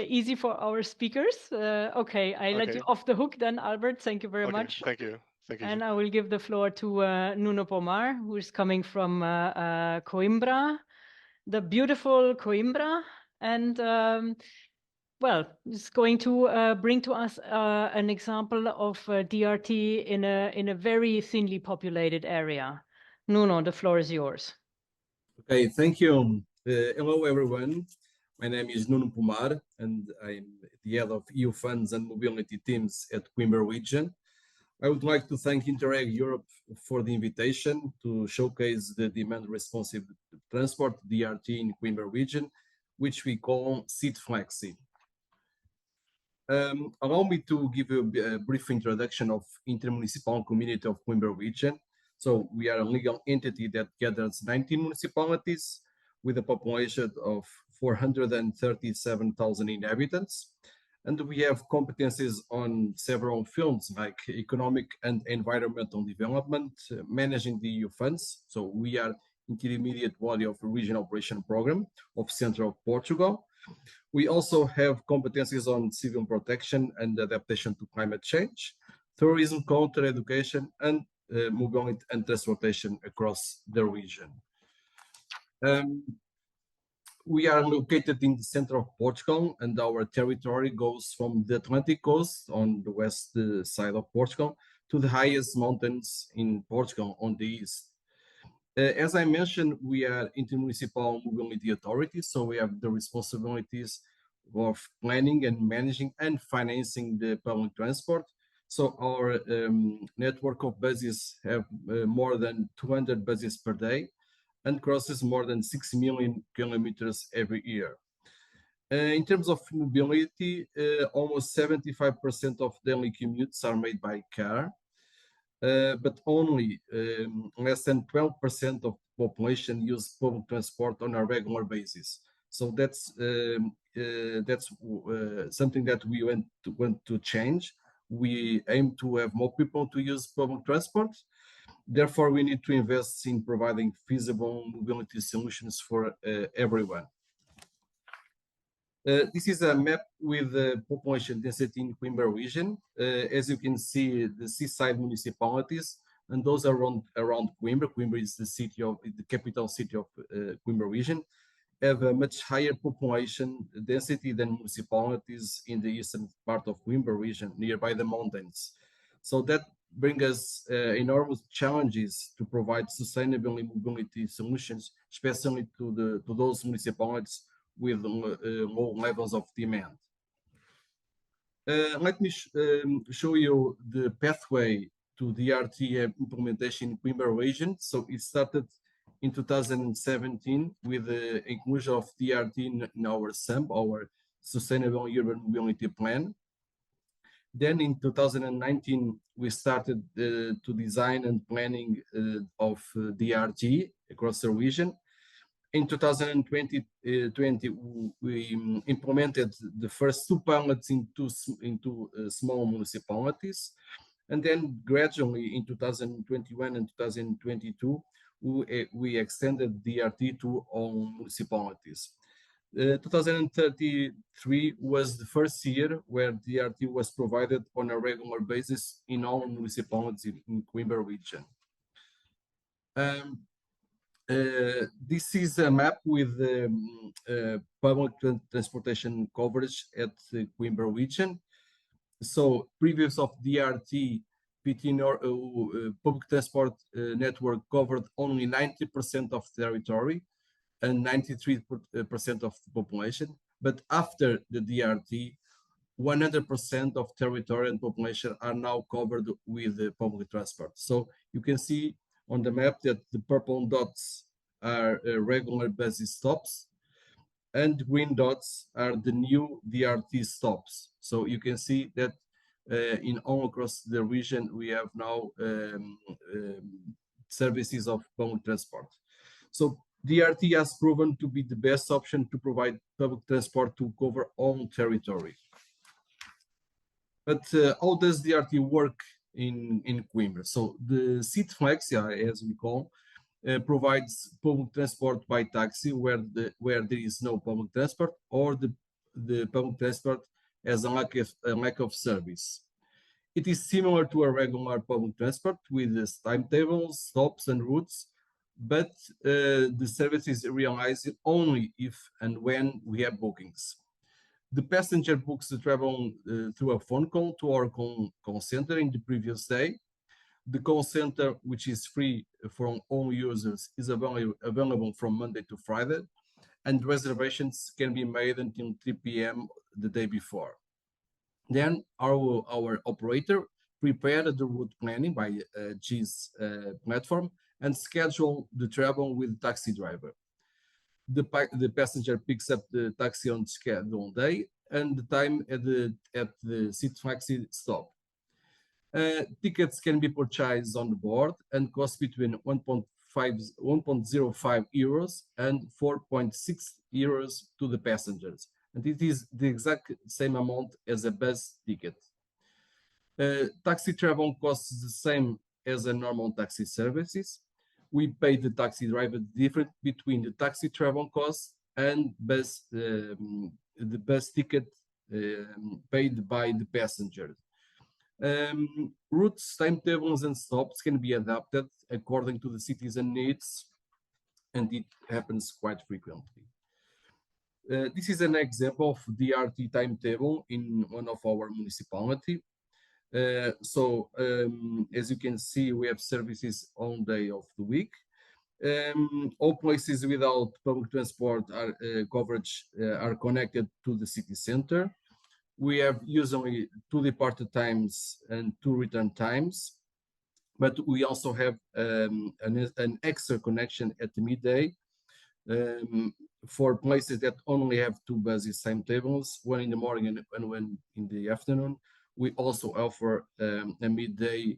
easy for our speakers. Okay, I let you off the hook then, Albert. Thank you very much. Thank you. Thank you. And I will give the floor to Nuno Pomar, who is coming from Coimbra, the beautiful Coimbra. And well, it's going to bring to us an example of DRT in a very thinly populated area. Nuno, the floor is yours. Okay, thank you. Hello, everyone. My name is Nuno Pomar, and I'm the head of EU funds and mobility teams at Coimbra region. I would like to thank Interreg Europe for the invitation to showcase the demand-responsive transport DRT in Coimbra region, which we call Sit Flexi. Allow me to give you a brief introduction of Intermunicipal Community of Coimbra region. So we are a legal entity that gathers 19 municipalities with a population of 437,000 inhabitants. And we have competencies on several fields like economic and environmental development, managing the EU funds. So we are intermediate body of a regional operation program of Central Portugal. We also have competencies on civil protection and adaptation to climate change, tourism, culture, education, and mobility and transportation across the region. We are located in the center of Portugal, and our territory goes from the Atlantic coast on the west side of Portugal to the highest mountains in Portugal on the east. As I mentioned, we are intermunicipal mobility authority, so we have the responsibilities of planning and managing and financing the public transport. So our network of buses have more than 200 buses per day and crosses more than 6 million kilometers every year. In terms of mobility, almost 75% of daily commutes are made by car, but only less than 12% of the population use public transport on a regular basis. So that's something that we want to change. We aim to have more people to use public transport. Therefore, we need to invest in providing feasible mobility solutions for everyone. This is a map with the population density in Coimbra region. As you can see, the seaside municipalities, and those around Coimbra. Coimbra is the capital city of Coimbra region, have a much higher population density than municipalities in the eastern part of Coimbra region, nearby the mountains. So that brings us enormous challenges to provide sustainable mobility solutions, especially to those municipalities with low levels of demand. Let me show you the pathway to DRT implementation in Coimbra region. So it started in 2017 with the inclusion of DRT in our SMAPE, our Sustainable Urban Mobility Plan. Then in 2019, we started to design and planning of DRT across the region. In 2020, we implemented the first 2 pilots into small municipalities. And then gradually in 2021 and 2022, we extended DRT to all municipalities. 2033 was the first year where DRT was provided on a regular basis in all municipalities in Coimbra region. This is a map with public transportation coverage at the Coimbra region. So previous of DRT, public transport network covered only 90% of territory and 93% of the population. But after the DRT, 100% of territory and population are now covered with the public transport. So you can see on the map that the purple dots are regular basis stops, and green dots are the new DRT stops. So you can see that in all across the region, we have now services of public transport. So DRT has proven to be the best option to provide public transport to cover all territory. But how does DRT work in Coimbra? So the Sit Flexi, as we call, provides public transport by taxi where there is no public transport, or the public transport has a lack of service. It is similar to a regular public transport with timetables, stops, and routes, but the service is realized only if and when we have bookings. The passenger books the travel through a phone call to our call center in the previous day. The call center, which is free for all users, is available from Monday to Friday, and reservations can be made until 3 p.m. the day before. Then our operator prepared the route planning by GIS platform and schedule the travel with the taxi driver. The passenger picks up the taxi on scheduled day and the time at the Sit Flexi stop. Tickets can be purchased on the board and cost between 1.05 euros and 4.6 euros to the passengers. And it is the exact same amount as a bus ticket. Taxi travel costs the same as a normal taxi services. We pay the taxi driver the difference between the taxi travel cost and the bus ticket paid by the passengers. Routes, timetables, and stops can be adapted according to the citizen needs, and it happens quite frequently. This is an example of DRT timetable in one of our municipality. As you can see, we have services on day of the week. All places without public transport coverage are connected to the city center. We have usually 2 departure times and 2 return times, but we also have an extra connection at the midday for places that only have 2 buses timetables, one in the morning and one in the afternoon. We also offer a midday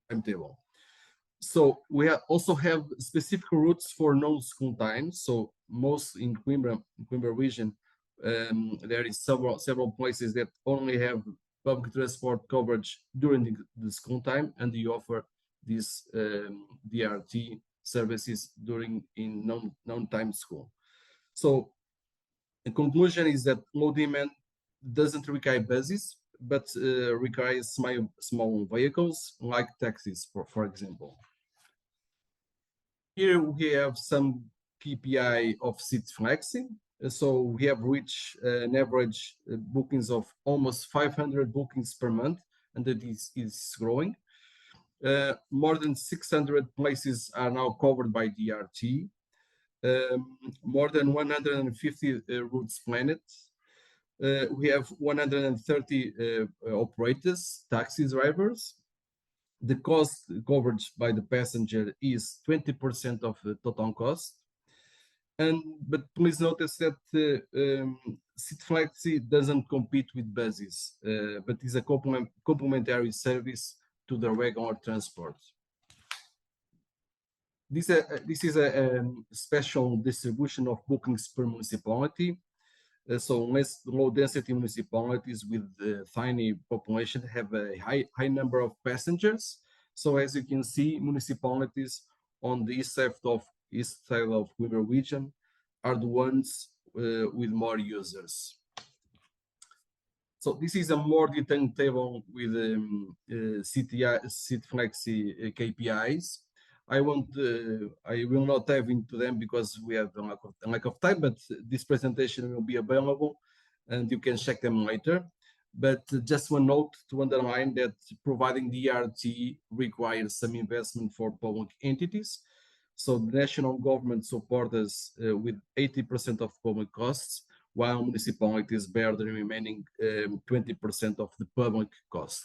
timetable. So we also have specific routes for non-school times. So most in Coimbra region, there is several places that only have public transport coverage during the school time, and we offer these DRT services in non-time school. So the conclusion is that low demand doesn't require buses, but requires small vehicles like taxis, for example. Here we have some KPI of Sit Flexi. So we have reached an average bookings of almost 500 bookings per month, and that is growing. More than 600 places are now covered by DRT. More than 150 routes planned. We have 130 operators, taxi drivers. The cost coverage by the passenger is 20% of the total cost. But please notice that Sit Flexi doesn't compete with buses, but is a complementary service to the regular transport. This is a special distribution of bookings per municipality. So low density municipalities with tiny population have a high number of passengers. So as you can see, municipalities on the east side of Coimbra region are the ones with more users. So this is a more detailed table with Sit Flexi KPIs. I will not dive into them because we have a lack of time, but this presentation will be available and you can check them later. But just one note to underline that providing DRT requires some investment for public entities. So the national government supports us with 80% of public costs, while municipalities bear the remaining 20% of the public cost.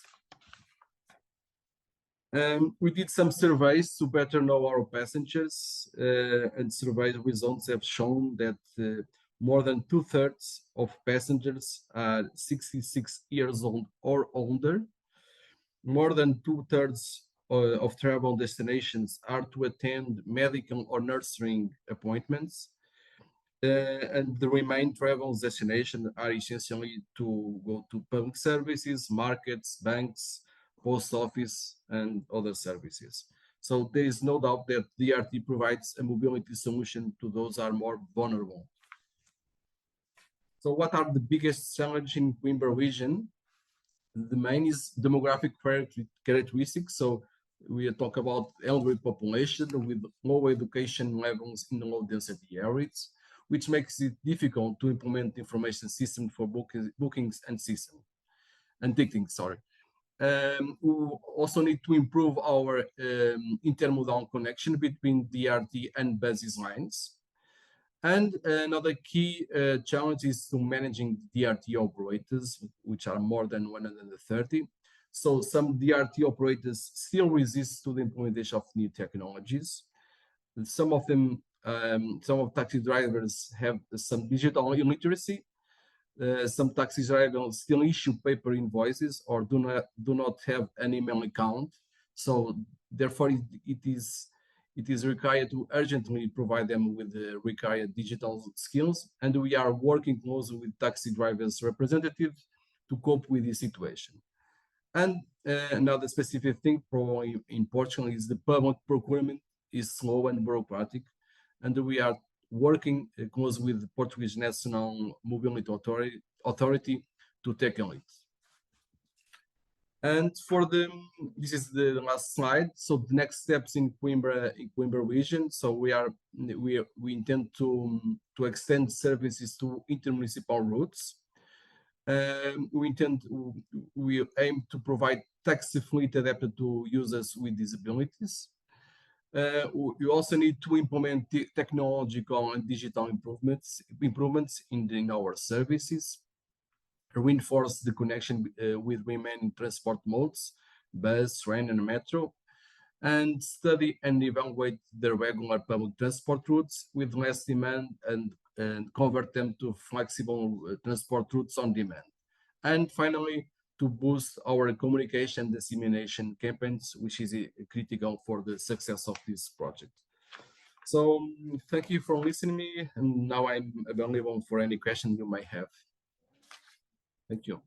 We did some surveys to better know our passengers, and survey results have shown that more than 2/3 of passengers are 66 years old or older. More than 2/3 of travel destinations are to attend medical or nursing appointments. And the remaining travel destinations are essentially to go to public services, markets, banks, post office, and other services. So there is no doubt that DRT provides a mobility solution to those who are more vulnerable. So what are the biggest challenges in Coimbra region? The main is demographic characteristics. So we talk about elderly population with low education levels in the low density areas, which makes it difficult to implement information system for bookings and ticketing. We also need to improve our intermodal connection between DRT and buses lines. And another key challenge is to managing DRT operators, which are more than 130. So some DRT operators still resist to the implementation of new technologies. Some of them, some of taxi drivers have some digital illiteracy. Some taxi drivers still issue paper invoices or do not have an email account. So therefore, it is required to urgently provide them with the required digital skills, and we are working closely with taxi drivers representatives to cope with this situation. And another specific thing probably in Portugal is the public procurement is slow and bureaucratic, and we are working close with the Portuguese National Mobility Authority to tackle it. And this is the last slide. So the next steps in Coimbra region. So we intend to extend services to intermunicipal routes. We aim to provide taxi fleet adapted to users with disabilities. We also need to implement technological and digital improvements in our services, reinforce the connection with remaining transport modes, bus, train, and metro, and study and evaluate the regular public transport routes with less demand and convert them to flexible transport routes on demand. And finally, to boost our communication dissemination campaigns, which is critical for the success of this project. So thank you for listening to me, and now I'm available for any question you may have. Thank you.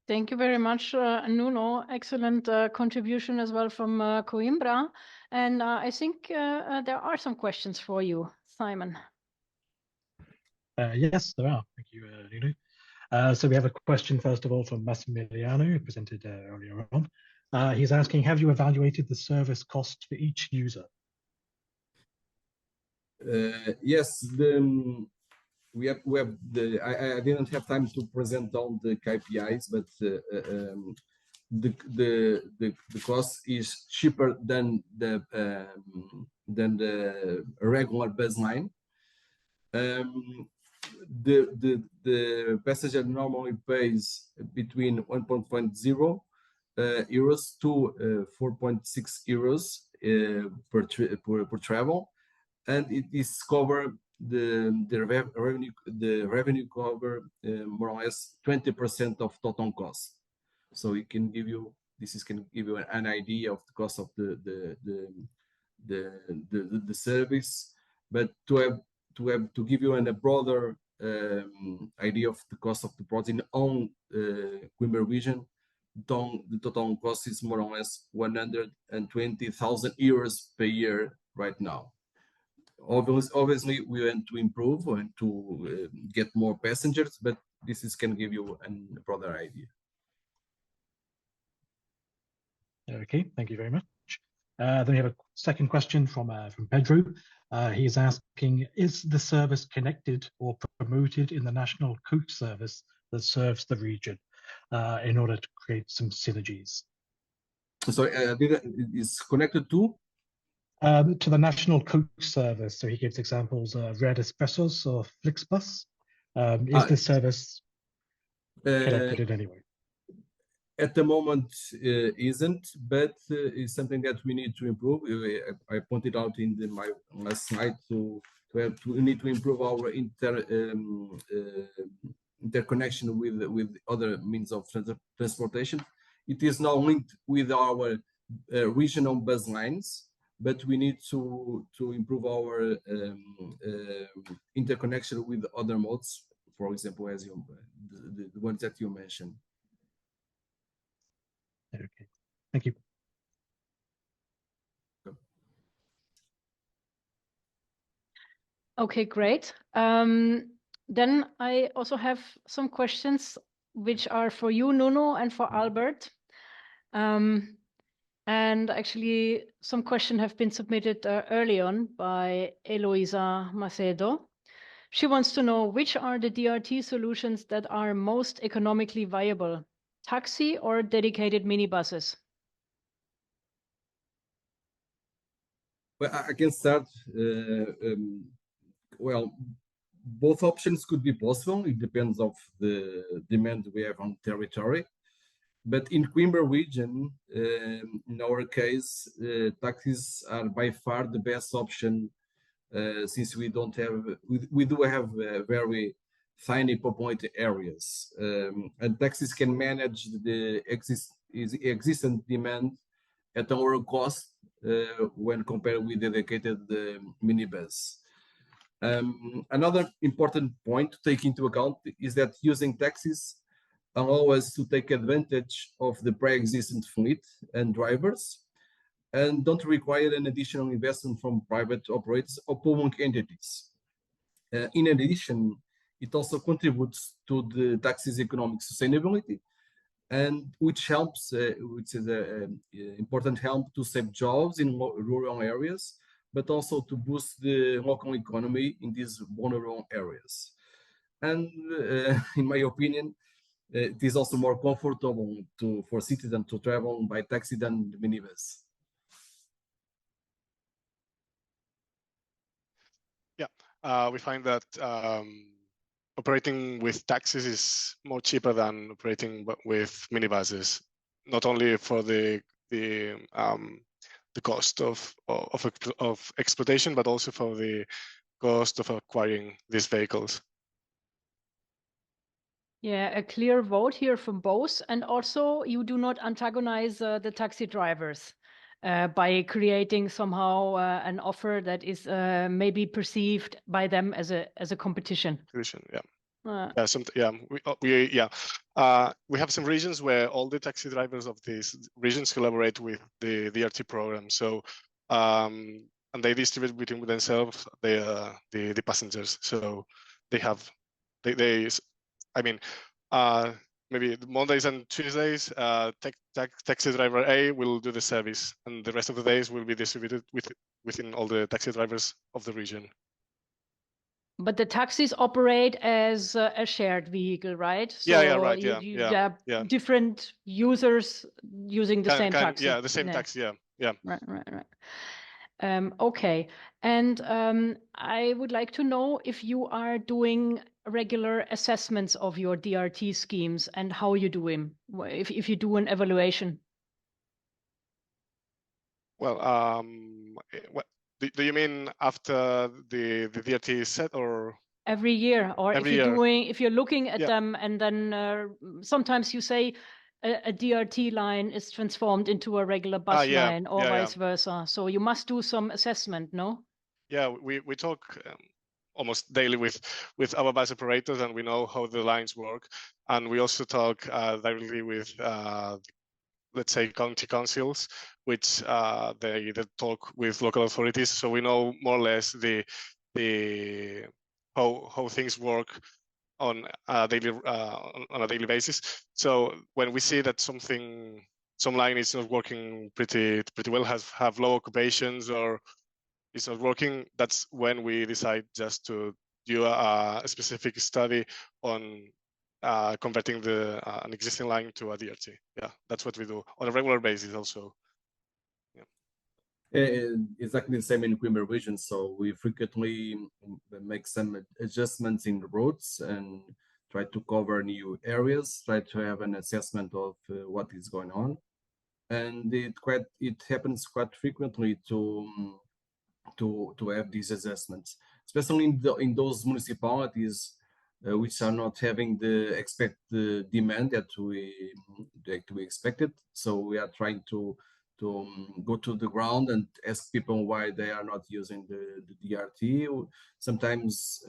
Thank you very much, Nuno. Excellent contribution as well from Coimbra. And I think there are some questions for you, Simon. Yes, there are. Thank you, Nuno. So we have a question, first of all, from Massimiliano, who presented earlier on. He's asking, have you evaluated the service cost for each user? Yes, we have I didn't have time to present all the KPIs, but the cost is cheaper than the regular bus line. The passenger normally pays between 1.50 euros to 4.6 euros per travel, and it is covered the revenue cover more or less 20% of total cost. So it can give you can give you an idea of the cost of the service, but to give you a broader idea of the cost of the project on Coimbra region, the total cost is more or less 120,000 euros per year right now. Obviously, we want to improve and to get more passengers, but this can give you a broader idea. Okay, thank you very much. Then we have a second question from Pedro. He is asking, is the service connected or promoted in the national coach service that serves the region in order to create some synergies? So is connected to the national coach service. So he gives examples of Rede Expressos or Flixbus. Is this service connected in any way? At the moment, isn't, but it's something that we need to improve. I pointed out in my last slide we need to improve our interconnection with other means of transportation. It is now linked with our regional bus lines, but we need to improve our interconnection with other modes, for example, as the ones that you mentioned. Okay, thank you. Okay, great. Then I also have some questions which are for you, Nuno, and for Albert. And actually, some questions have been submitted early on by Eloisa Macedo. She wants to know which are the DRT solutions that are most economically viable, taxi or dedicated minibuses? Well, I can start. Well, both options could be possible. It depends of the demand we have on territory. But in Coimbra region, in our case, taxis are by far the best option since we do have very tiny populated areas, and taxis can manage the existing demand at a lower cost when compared with dedicated minibus. Another important point to take into account is that using taxis allow us to take advantage of the pre-existing fleet and drivers, and don't require an additional investment from private operators or public entities. In addition, it also contributes to the taxi's economic sustainability, and which is an important help to save jobs in rural areas, but also to boost the local economy in these vulnerable areas. And in my opinion, it is also more comfortable for citizens to travel by taxi than the minibus. Yeah, we find that operating with taxis is more cheaper than operating with minibuses, not only for the cost of exploitation, but also for the cost of acquiring these vehicles. Yeah, a clear vote here from both. And also, you do not antagonize the taxi drivers by creating somehow an offer that is maybe perceived by them as a competition. Yeah. We have some regions where all the taxi drivers of these regions collaborate with the DRT program. So and they distribute between themselves the passengers. So maybe Mondays and Tuesdays, taxi driver A will do the service, and the rest of the days will be distributed within all the taxi drivers of the region. But the taxis operate as a shared vehicle, right? So right. Yeah. Different users using the same taxi. Yeah, the same taxi. Yeah. Right. Okay. And I would like to know if you are doing regular assessments of your DRT schemes and how you do them, if you do an evaluation. Well, do you mean after the DRT is set, or every year, or if you're looking at them, and then sometimes you say a DRT line is transformed into a regular bus yeah, line or vice versa. So you must do some assessment, no? Yeah, we talk almost daily with our bus operators, and we know how the lines work. And we also talk directly with, let's say, county councils, which they talk with local authorities. So we know more or less the how things work on a daily basis. So when we see that some line is not working pretty well, have low occupations, or it's not working, that's when we decide just to do a specific study on converting an existing line to a DRT. Yeah, that's what we do on a regular basis also. Exactly the same in Coimbra region. So we frequently make some adjustments in the roads and try to cover new areas, try to have an assessment of what is going on. And it happens quite frequently to have these assessments, especially in those municipalities which are not having the expected demand that we expected. So we are trying to go to the ground and ask people why they are not using the DRT. Sometimes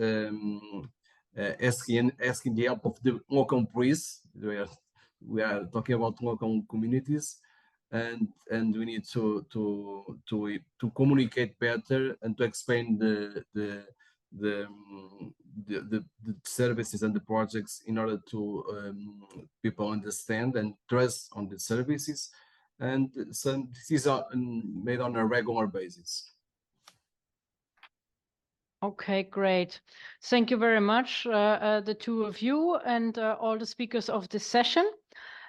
asking the help of the local police. We are talking about local communities, and we need to communicate better and to explain the services and the projects in order to people understand and trust on the services. And so these are made on a regular basis. Okay, great. Thank you very much, the two of you and all the speakers of this session.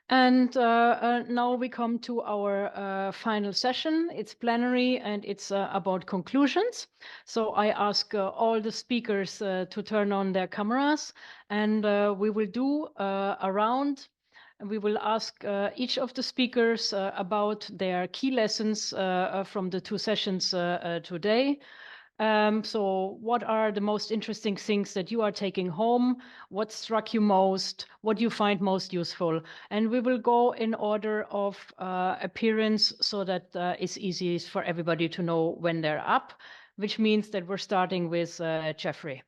And now we come to our final session. It's plenary and it's about conclusions. So I ask all the speakers to turn on their cameras, and we will do a round. We will ask each of the speakers about their key lessons from the two sessions today. So what are the most interesting things that you are taking home? What struck you most? What you find most useful? And we will go in order of appearance so that it's easy for everybody to know when they're up, which means that we're starting with Jeffrey.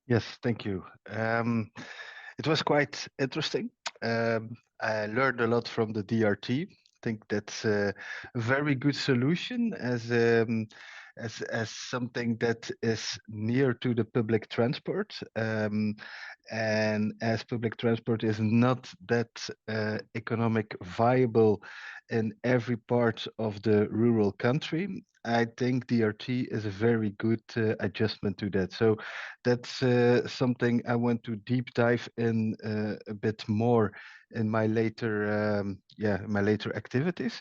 Yes, thank you. It was quite interesting. I learned a lot from the DRT. I think that's a very good solution as something that is near to the public transport. And as public transport is not that economic viable in every part of the rural country, I think DRT is a very good adjustment to that. So that's something I want to deep dive in a bit more in my later activities.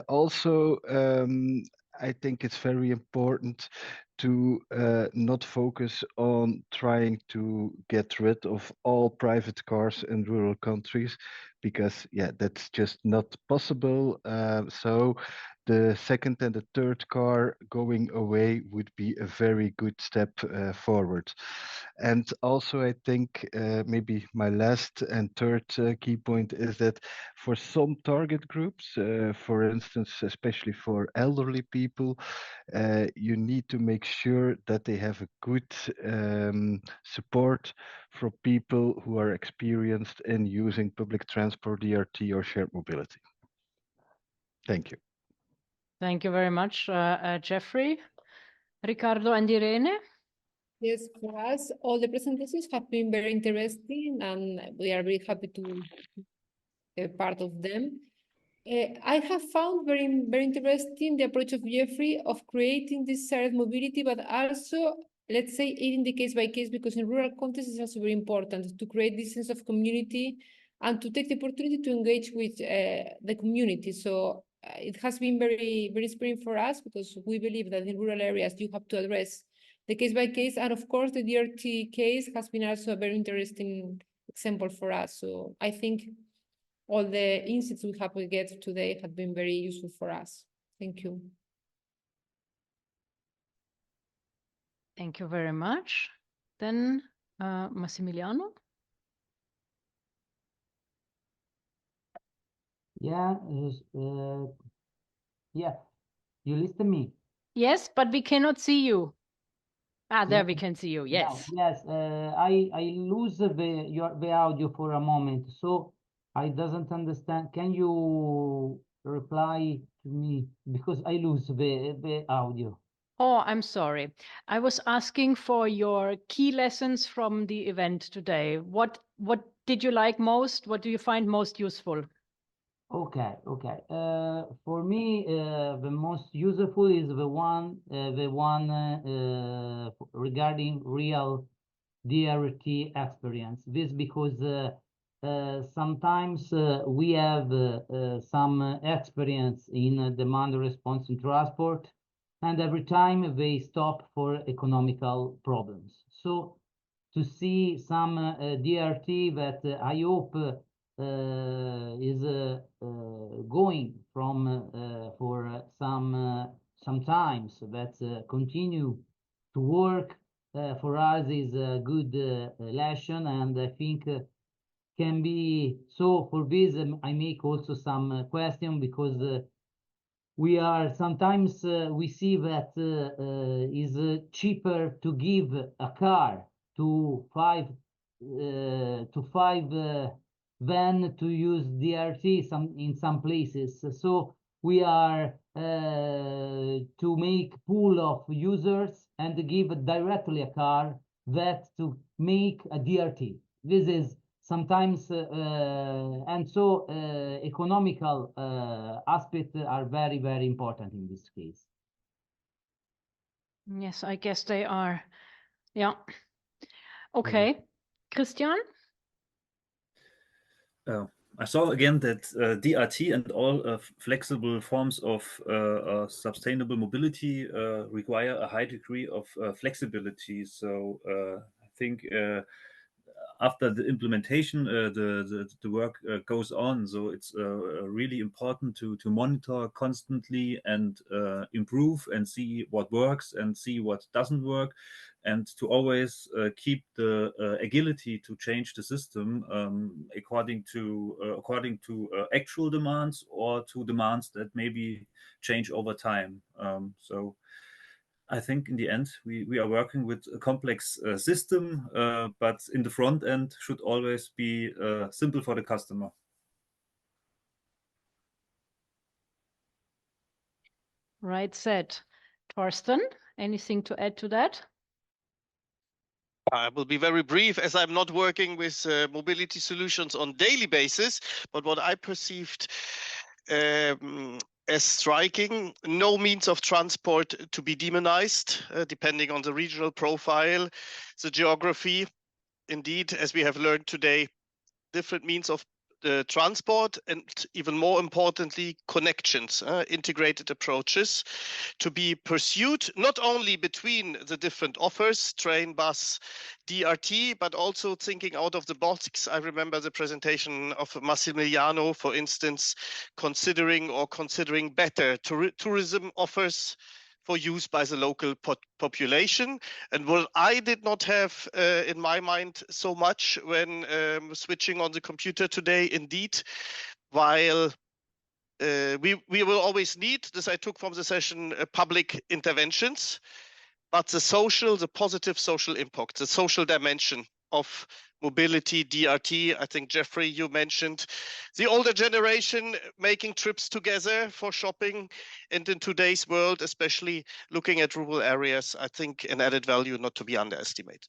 Also, I think it's very important to not focus on trying to get rid of all private cars in rural countries, because that's just not possible. So the second and the third car going away would be a very good step forward. And also, I think maybe my last and third key point is that for some target groups, for instance, especially for elderly people, you need to make sure that they have a good support for people who are experienced in using public transport, DRT, or shared mobility. Thank you. Thank you very much, Jeffrey. Riccardo and Irene? Yes, for us, all the presentations have been very interesting, and we are very happy to be part of them. I have found very, very interesting the approach of Jeffrey of creating this shared mobility, but also, let's say, in the case by case, because in rural contexts, it's also very important to create this sense of community and to take the opportunity to engage with the community. So it has been very, very inspiring for us, because we believe that in rural areas, you have to address the case by case. And of course, the DRT case has been also a very interesting example for us. So I think all the insights we have get today have been very useful for us. Thank you. Thank you very much. Then Massimiliano. Yeah, yeah, you listen me. Yes, but we cannot see you. Ah, there Yeah. we can see you. Yeah, Yes. yes, I lose the audio for a moment, so I doesn't understand. Can you reply to me because I lose the audio? Oh, I'm sorry. I was asking for your key lessons from the event today. What did you like most? What do you find most useful? Okay. For me, the most useful is the one regarding real DRT experience. This because sometimes we have some experience in demand response in transport, and every time they stop for economical problems. So to see some DRT that I hope is going from for sometimes that continue to work for us is a good lesson, and I think can be so. For this, I make also some question because we are sometimes we see that is cheaper to give a car to five than to use DRT in some places. So we are to make pool of users and give directly a car that to make a DRT. This is sometimes and so economical aspects are very, very important in this case. Yes, I guess they are. Yeah. Okay. Christian? I saw again that DRT and all flexible forms of sustainable mobility require a high degree of flexibility. So I think after the implementation, the work goes on. So it's really important to monitor constantly and improve and see what works and see what doesn't work, and to always keep the agility to change the system according to actual demands or to demands that maybe change over time. So I think in the end, we are working with a complex system, but in the front end should always be simple for the customer. Right said. Thorsten, anything to add to that? I will be very brief as I'm not working with mobility solutions on daily basis, but what I perceived as striking, no means of transport to be demonized, depending on the regional profile, the geography. Indeed, as we have learned today, different means of transport, and even more importantly, connections, integrated approaches to be pursued, not only between the different offers, train, bus, DRT, but also thinking out of the box. I remember the presentation of Massimiliano, for instance, considering better tourism offers for use by the local population. And what I did not have in my mind so much when switching on the computer today, indeed, while we will always need, this I took from the session, public interventions, but the positive social impact, the social dimension of mobility, DRT. I think, Jeffrey, you mentioned the older generation making trips together for shopping. And in today's world, especially looking at rural areas, I think an added value not to be underestimated.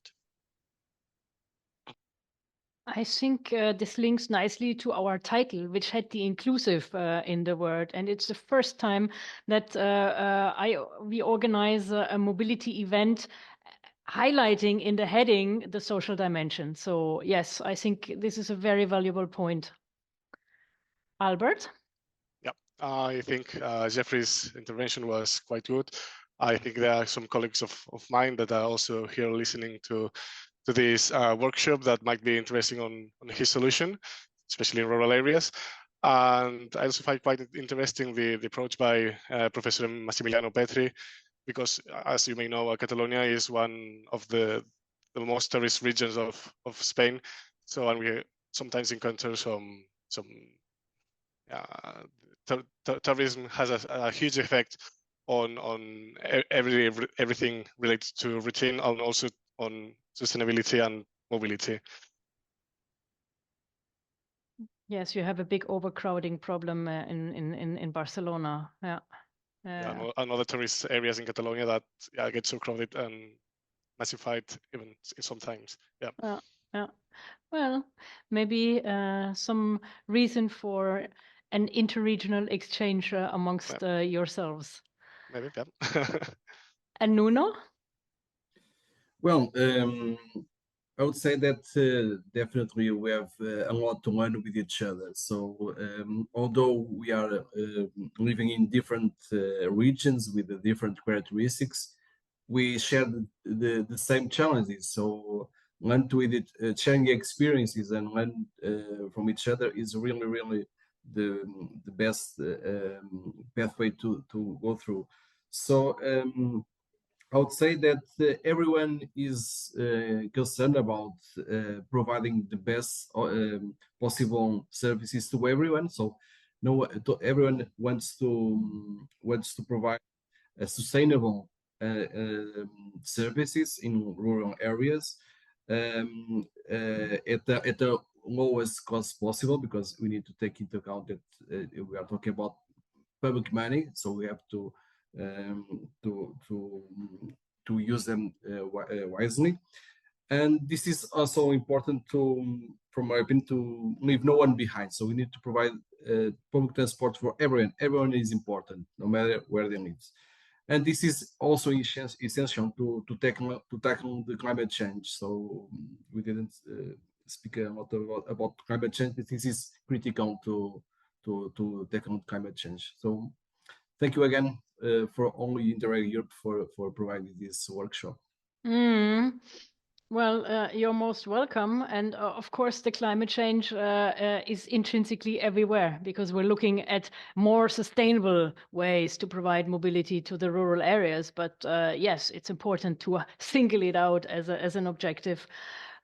I think this links nicely to our title, which had the inclusive in the word. And it's the first time that we organize a mobility event highlighting in the heading the social dimension. So yes, I think this is a very valuable point. Albert? Yeah, I think Jeffrey's intervention was quite good. I think there are some colleagues of mine that are also here listening to this workshop that might be interesting on his solution, especially in rural areas. And I also find quite interesting the approach by Professor Massimiliano Petri, because as you may know, Catalonia is one of the most tourist regions of Spain. So, and we sometimes encounter some tourism has a huge effect on everything related to routine and also on sustainability and mobility. Yes, you have a big overcrowding problem in Barcelona. Yeah. And other tourist areas in Catalonia that get so crowded and massified even sometimes. Yeah. Well, maybe some reason for an interregional exchange amongst yourselves. Maybe, yeah. And Nuno? Well, I would say that definitely we have a lot to learn with each other. So although we are living in different regions with different characteristics, we share the same challenges. So learn with it, sharing experiences and learn from each other is really the best pathway to go through. So I would say that everyone is concerned about providing the best possible services to everyone. So everyone wants to provide sustainable services in rural areas at the lowest cost possible, because we need to take into account that we are talking about public money, so we have to use them wisely. And this is also important from my opinion, to leave no one behind. So we need to provide public transport for everyone. Everyone is important, no matter where they live. And this is also essential to tackle the climate change. So we didn't speak a lot about climate change, but this is critical to tackle climate change. So thank you again for only Interreg Europe for providing this workshop. Well, you're most welcome. And of course, the climate change is intrinsically everywhere, because we're looking at more sustainable ways to provide mobility to the rural areas. But yes, it's important to single it out as an objective.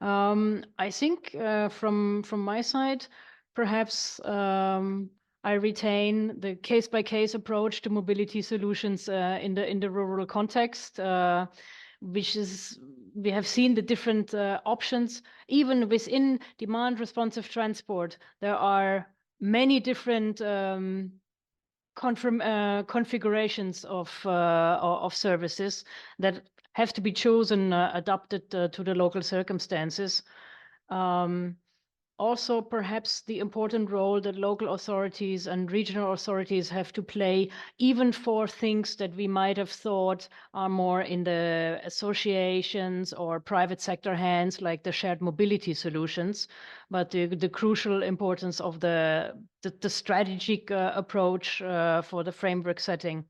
I think from my side, perhaps I retain the case-by-case approach to mobility solutions in the rural context, which is, we have seen the different options. Even within demand responsive transport, there are many different configurations of services that have to be chosen, adapted to the local circumstances. Also, perhaps the important role that local authorities and regional authorities have to play, even for things that we might have thought are more in the associations or private sector hands, like the shared mobility solutions, but the crucial importance of the strategic approach for the framework setting.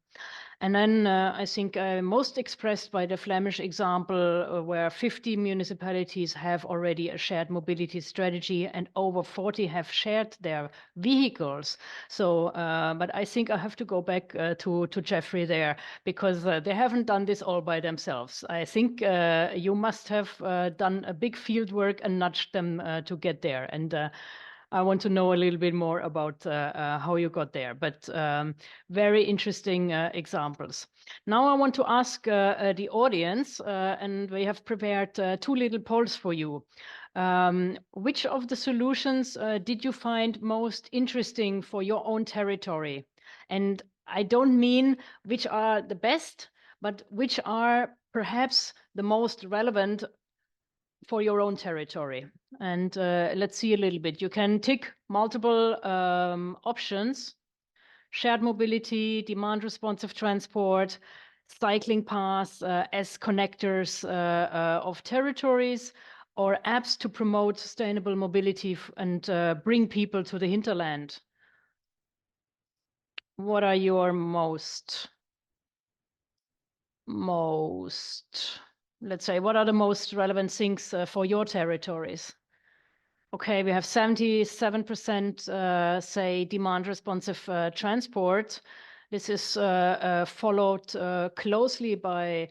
And then I think most expressed by the Flemish example, where 50 municipalities have already a shared mobility strategy and over 40 have shared their vehicles. So, but I think I have to go back to Jeffrey there, because they haven't done this all by themselves. I think you must have done a big field work and nudged them to get there. And I want to know a little bit more about how you got there, but very interesting examples. Now I want to ask the audience, and we have prepared two little polls for you. Which of the solutions did you find most interesting for your own territory? And I don't mean which are the best, but which are perhaps the most relevant for your own territory. And let's see a little bit. You can tick multiple options: shared mobility, demand responsive transport, cycling paths as connectors of territories, or apps to promote sustainable mobility and bring people to the hinterland. What are your most, let's say, what are the most relevant things for your territories? Okay, we have 77% say demand responsive transport. This is followed closely by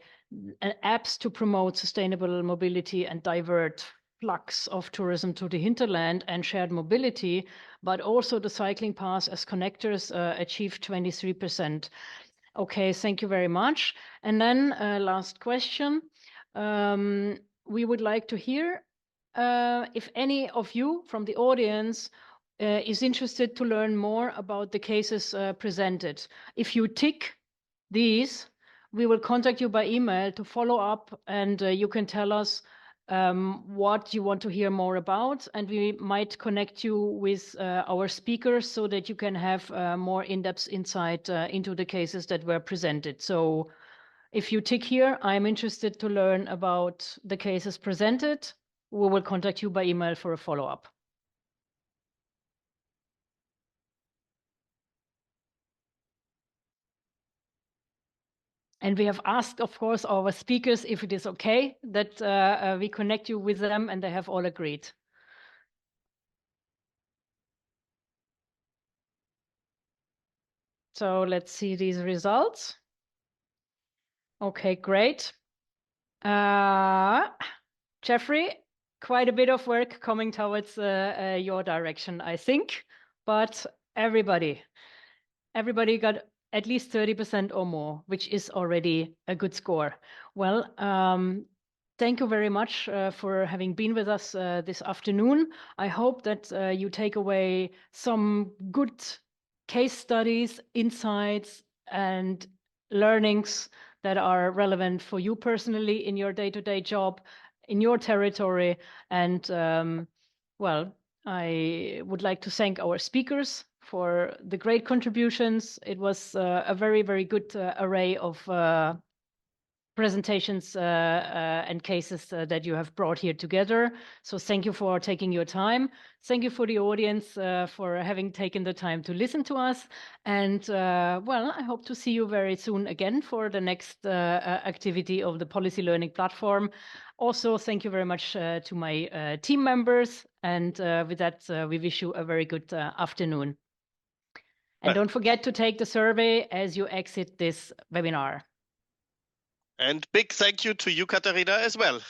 apps to promote sustainable mobility and divert flux of tourism to the hinterland and shared mobility, but also the cycling paths as connectors achieved 23%. Okay, thank you very much. And then last question. We would like to hear if any of you from the audience is interested to learn more about the cases presented. If you tick these, we will contact you by email to follow up, and you can tell us what you want to hear more about, and we might connect you with our speakers so that you can have more in-depth insight into the cases that were presented. So if you tick here, I'm interested to learn about the cases presented, we will contact you by email for a follow-up. And we have asked, of course, our speakers if it is okay that we connect you with them, and they have all agreed. So let's see these results. Okay, great. Jeffrey, quite a bit of work coming towards your direction, I think, but everybody got at least 30% or more, which is already a good score. Well, thank you very much for having been with us this afternoon. I hope that you take away some good case studies, insights, and learnings that are relevant for you personally in your day-to-day job, in your territory. And well, I would like to thank our speakers for the great contributions. It was a very, very good array of presentations and cases that you have brought here together. So thank you for taking your time. Thank you for the audience for having taken the time to listen to us. And well, I hope to see you very soon again for the next activity of the Policy Learning Platform. Also, thank you very much to my team members. And with that, we wish you a very good afternoon. And don't forget to take the survey as you exit this webinar. And big thank you to you, Katharina, as well.